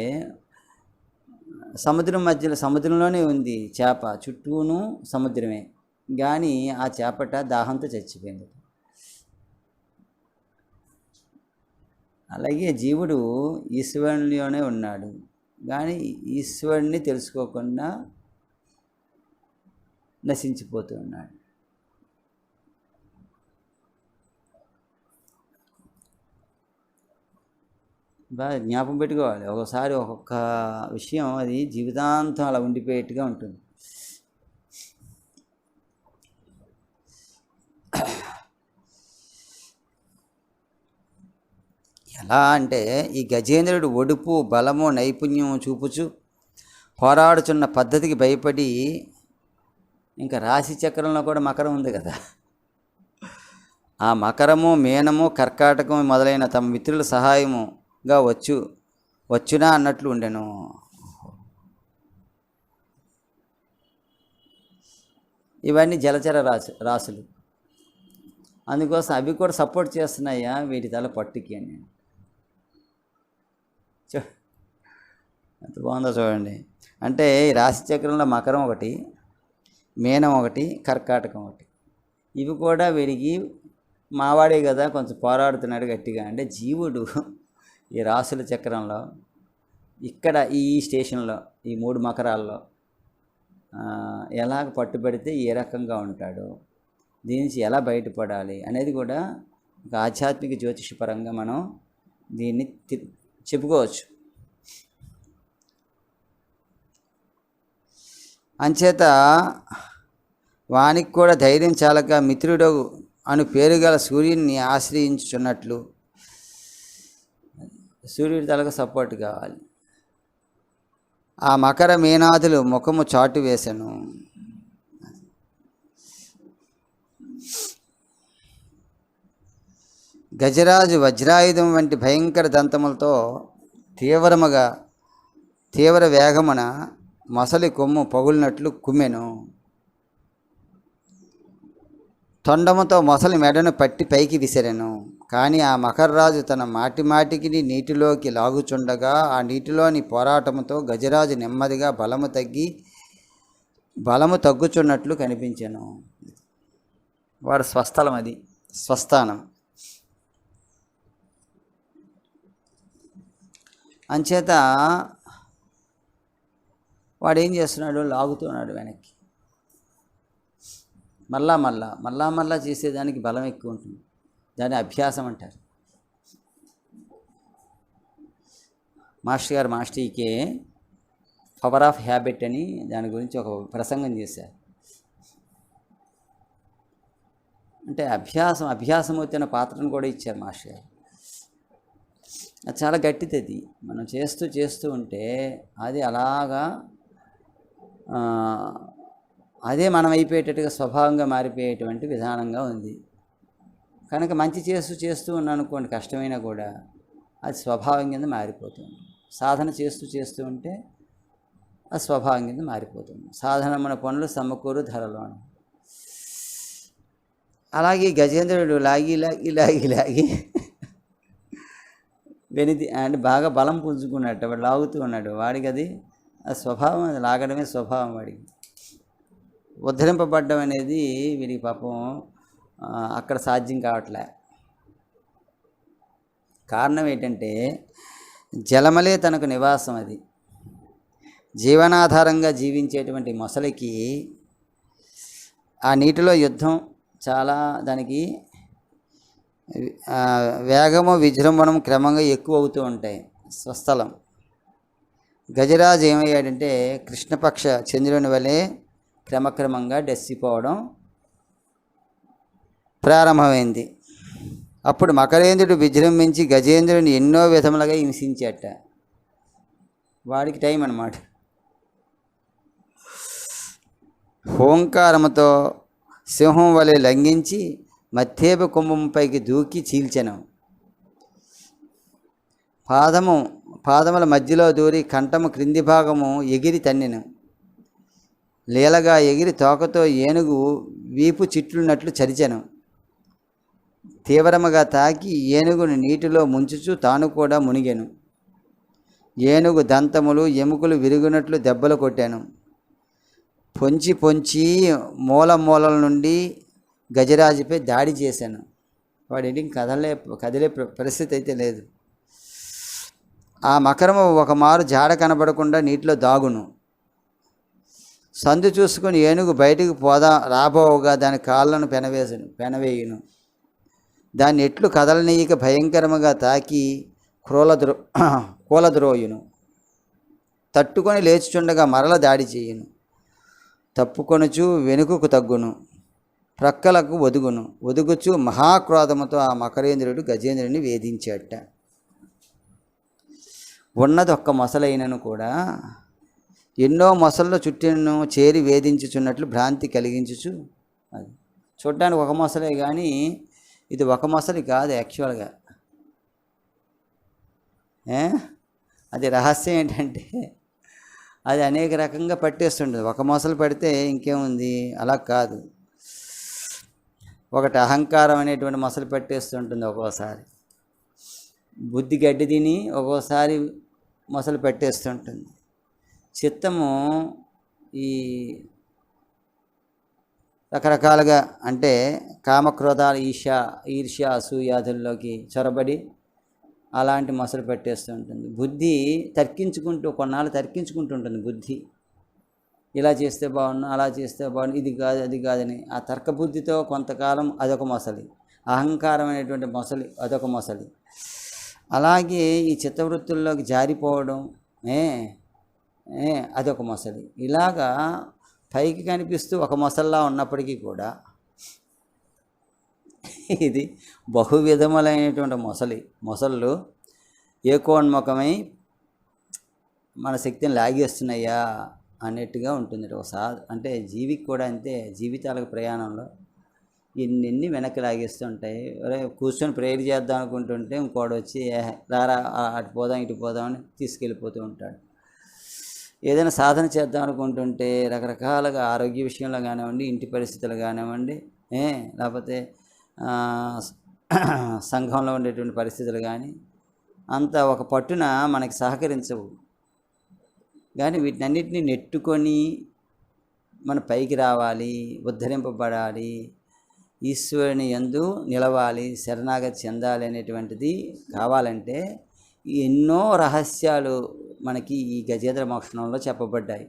సముద్రంలోనే ఉంది చేప, చుట్టూను సముద్రమే, కానీ ఆ చేపట దాహంతో చచ్చిపోయింది. అలాగే జీవుడు ఈశ్వరునిలోనే ఉన్నాడు, కానీ ఈశ్వరుని తెలుసుకోకుండా నశించిపోతూ ఉన్నాడు. బాగా జ్ఞాపకం పెట్టుకోవాలి. ఒకసారి ఒక్కొక్క విషయం అది జీవితాంతం అలా ఉండిపోయేట్టుగా ఉంటుంది. ఎలా అంటే ఈ గజేంద్రుడు ఒడుపు, బలము, నైపుణ్యము చూపుచు పోరాడుచున్న పద్ధతికి భయపడి, ఇంకా రాశి చక్రంలో కూడా మకరం ఉంది కదా, ఆ మకరము, మీనము, కర్కాటకము మొదలైన తమ మిత్రుల సహాయముగా వచ్చునా అన్నట్లు ఉండెను. ఇవన్నీ జలచర రాశులు, అందుకోసం అవి కూడా సపోర్ట్ చేస్తున్నాయా వీటి తల పట్టుకి అని. ఎంత బాగుందో చూడండి. అంటే ఈ రాశి చక్రంలో మకరం ఒకటి, మీనం ఒకటి, కర్కాటకం ఒకటి, ఇవి కూడా వీడికి మావాడే కదా కొంచెం పోరాడుతున్నాడు గట్టిగా. అంటే జీవుడు ఈ రాశుల చక్రంలో ఇక్కడ ఈ స్టేషన్లో ఈ 3 మకరాల్లో ఎలాగ పట్టుబడితే ఏ రకంగా ఉంటాడు, దీని నుంచి ఎలా బయటపడాలి అనేది కూడా ఒక ఆధ్యాత్మిక జ్యోతిషపరంగా మనం దీన్ని చెప్పుకోవచ్చు. అంచేత వానికి కూడా ధైర్యం చాలక మిత్రుడు అను పేరు గల సూర్యుడిని ఆశ్రయించుచున్నట్లు సూర్యుడి తలకు సపోర్ట్ కావాలి. ఆ మకర మీనాదులు ముఖము చాటు వేసెను. గజరాజు వజ్రాయుధం వంటి భయంకర దంతములతో తీవ్ర వేగమున మొసలి కొమ్ము పగులినట్లు కుమ్మెను. తొండముతో మొసలి మెడను పట్టి పైకి విసిరెను. కానీ ఆ మకరరాజు తన మాటికి నీటిలోకి లాగుచుండగా ఆ నీటిలోని పోరాటముతో గజరాజు నెమ్మదిగా బలము తగ్గుచున్నట్లు కనిపించెను. వాడు స్వస్థలం, అది స్వస్థానం. అంచేత వాడు ఏం చేస్తున్నాడు, లాగుతున్నాడు వెనక్కి. మళ్ళా చేసేదానికి బలం ఎక్కువ ఉంటుంది. దాన్ని అభ్యాసం అంటారు. మాస్టర్కే పవర్ ఆఫ్ హ్యాబిట్ అని దాని గురించి ఒక ప్రసంగం చేశారు. అంటే అభ్యాసం వచ్చిన పాత్రను కూడా ఇచ్చారు మాస్టర్ గారు. అది చాలా గట్టిది. అది మనం చేస్తూ ఉంటే అది అలాగా అదే మనం అయిపోయేటట్టుగా స్వభావంగా మారిపోయేటువంటి విధానంగా ఉంది. కనుక మంచి చేస్తూ ఉన్నాను అనుకోండి, కష్టమైనా కూడా అది స్వభావం కింద మారిపోతుంది. సాధన చేస్తూ ఉంటే అది స్వభావం కింద మారిపోతుంది. సాధనమైన పనులు సమకూరు ధరలో. అలాగే గజేంద్రుడు లాగి వెనిది అంటే బాగా బలం పుంజుకున్నట్టు వాడు లాగుతూ ఉన్నాడు. వాడికి అది స్వభావం, అది లాగడమే స్వభావం వాడికి. ఉద్ధరింపబడ్డం అనేది వీడికి పాపం అక్కడ సాధ్యం కావట్లే. కారణం ఏంటంటే జలమలే తనకు నివాసం. అది జీవనాధారంగా జీవించేటువంటి మొసలికి ఆ నీటిలో యుద్ధం చాలా, దానికి వేగము విజృంభణం క్రమంగా ఎక్కువ అవుతూ ఉంటాయి. స్వస్థలం. గజరాజు ఏమయ్యాడంటే కృష్ణపక్ష చంద్రుని వలె క్రమక్రమంగా డెస్సిపోవడం ప్రారంభమైంది. అప్పుడు మకరేంద్రుడు విజృంభించి గజేంద్రుని ఎన్నో విధములుగా హింసించాట. వాడికి టైం అన్నమాట. హోంకారముతో సింహం వలె లంఘించి మత్తేపు కుంభంపైకి దూకి చీల్చెను. పాదముల మధ్యలో దూరి కంఠము క్రింది భాగము ఎగిరి తన్నెను. లీలగా ఎగిరి తోకతో ఏనుగు వీపు చిట్లున్నట్లు చరిచెను. తీవ్రముగా తాకి ఏనుగును నీటిలో ముంచుచు తాను కూడా మునిగెను. ఏనుగు దంతములు ఎముకలు విరుగునట్లు దెబ్బలు కొట్టాను. పొంచి మూలల నుండి గజరాజుపై దాడి చేశాను. వాడి కదిలే పరిస్థితి అయితే లేదు. ఆ మకరము ఒక మారు జాడ కనబడకుండా నీటిలో దాగును. సందు చూసుకొని ఏనుగు బయటికి రాబోగా దాని కాళ్ళను పెనవేయును. దాన్ని ఎట్లు కదలనీయక భయంకరముగా తాకి కూలద్రోయును. తట్టుకొని లేచుచుండగా మరల దాడి చేయును. తప్పుకొనుచు వెనుకకు తగ్గును, ప్రక్కలకు ఒదుగుచు మహాక్రోధముతో ఆ మకరేంద్రుడు గజేంద్రుని వేధించాట. ఉన్నది ఒక్క మొసలైనను కూడా ఎన్నో మొసళ్ళ చుట్టూను చేరి వేధించుచున్నట్లు భ్రాంతి కలిగించుచు. అది చూడడానికి ఒక మొసలే కానీ ఇది ఒక మొసలి కాదు యాక్చువల్గా. అది రహస్యం ఏంటంటే అది అనేక రకంగా పట్టేస్తుంటుంది. ఒక మొసలు పడితే ఇంకేముంది, అలా కాదు. ఒకటి అహంకారం అనేటువంటి మొసలు పట్టేస్తుంటుంది ఒక్కోసారి. బుద్ధి గడ్డి తిని ఒక్కోసారి మొసలు పెట్టేస్తుంటుంది. చిత్తము ఈ రకరకాలుగా అంటే కామక్రోధాలు, ఈర్ష్య అసూయాదుల్లోకి చొరబడి అలాంటి మొసలు పెట్టేస్తూ ఉంటుంది. బుద్ధి కొన్నాళ్ళు తర్కించుకుంటుంటుంది. బుద్ధి ఇలా చేస్తే బాగున్నా, అలా చేస్తే బాగున్నా, ఇది కాదు అది కాదని ఆ తర్క బుద్ధితో కొంతకాలం అదొక మొసలి. అహంకారం అనేటువంటి మొసలి, అదొక మొసలి. అలాగే ఈ చిత్తవృత్తుల్లోకి జారిపోవడం అదొక మొసలి. ఇలాగా పైకి కనిపిస్తూ ఒక మొసల్లా ఉన్నప్పటికీ కూడా ఇది బహువిధములైనటువంటి మొసళ్ళు ఏకోన్ముఖమై మన శక్తిని లాగేస్తున్నాయా అన్నట్టుగా ఉంటుంది. అంటే జీవికి కూడా అంతే. జీవితాలకు ప్రయాణంలో ఎన్ని వెనక్కి లాగేస్తుంటాయి. కూర్చొని ప్రేయర్ చేద్దాం అనుకుంటుంటే ఇంకోటి వచ్చి రారా అటు పోదాం ఇటు పోదామని తీసుకెళ్ళిపోతూ ఉంటాడు. ఏదైనా సాధన చేద్దాం అనుకుంటుంటే రకరకాలుగా ఆరోగ్య విషయంలో కానివ్వండి, ఇంటి పరిస్థితులు కానివ్వండి, లేకపోతే సంఘంలో ఉండేటువంటి పరిస్థితులు కానీ అంత ఒక పట్టున మనకి సహకరించవు. కానీ వీటినన్నిటినీ నెట్టుకొని మన పైకి రావాలి, ఉద్ధరింపబడాలి, ఈశ్వరుని యందు నిలవాలి, శరణాగతి చెందాలి అనేటువంటిది కావాలంటే ఎన్నో రహస్యాలు మనకి ఈ గజేంద్ర మోక్షణంలో చెప్పబడ్డాయి.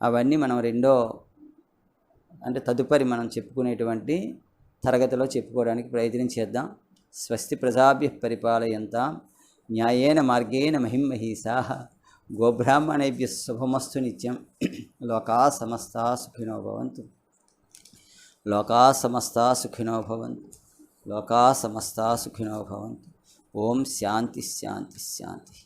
అవన్నీ మనం తదుపరి మనం చెప్పుకునేటువంటి తరగతిలో చెప్పుకోవడానికి ప్రయత్నం చేద్దాం. స్వస్తి ప్రజాభ్యః పరిపాలయంతాం న్యాయేన మార్గేణ మహిమహీసాః గోబ్రాహ్మణేభ్యః శుభమస్తు నిత్యం. లోకా సమస్తా సుఖినో భవంతు. లోకా సమస్తా సుఖినో భవంతు. లోకా సమస్తా సుఖినో భవంతు. ఓం శాంతి శాంతి శాంతి.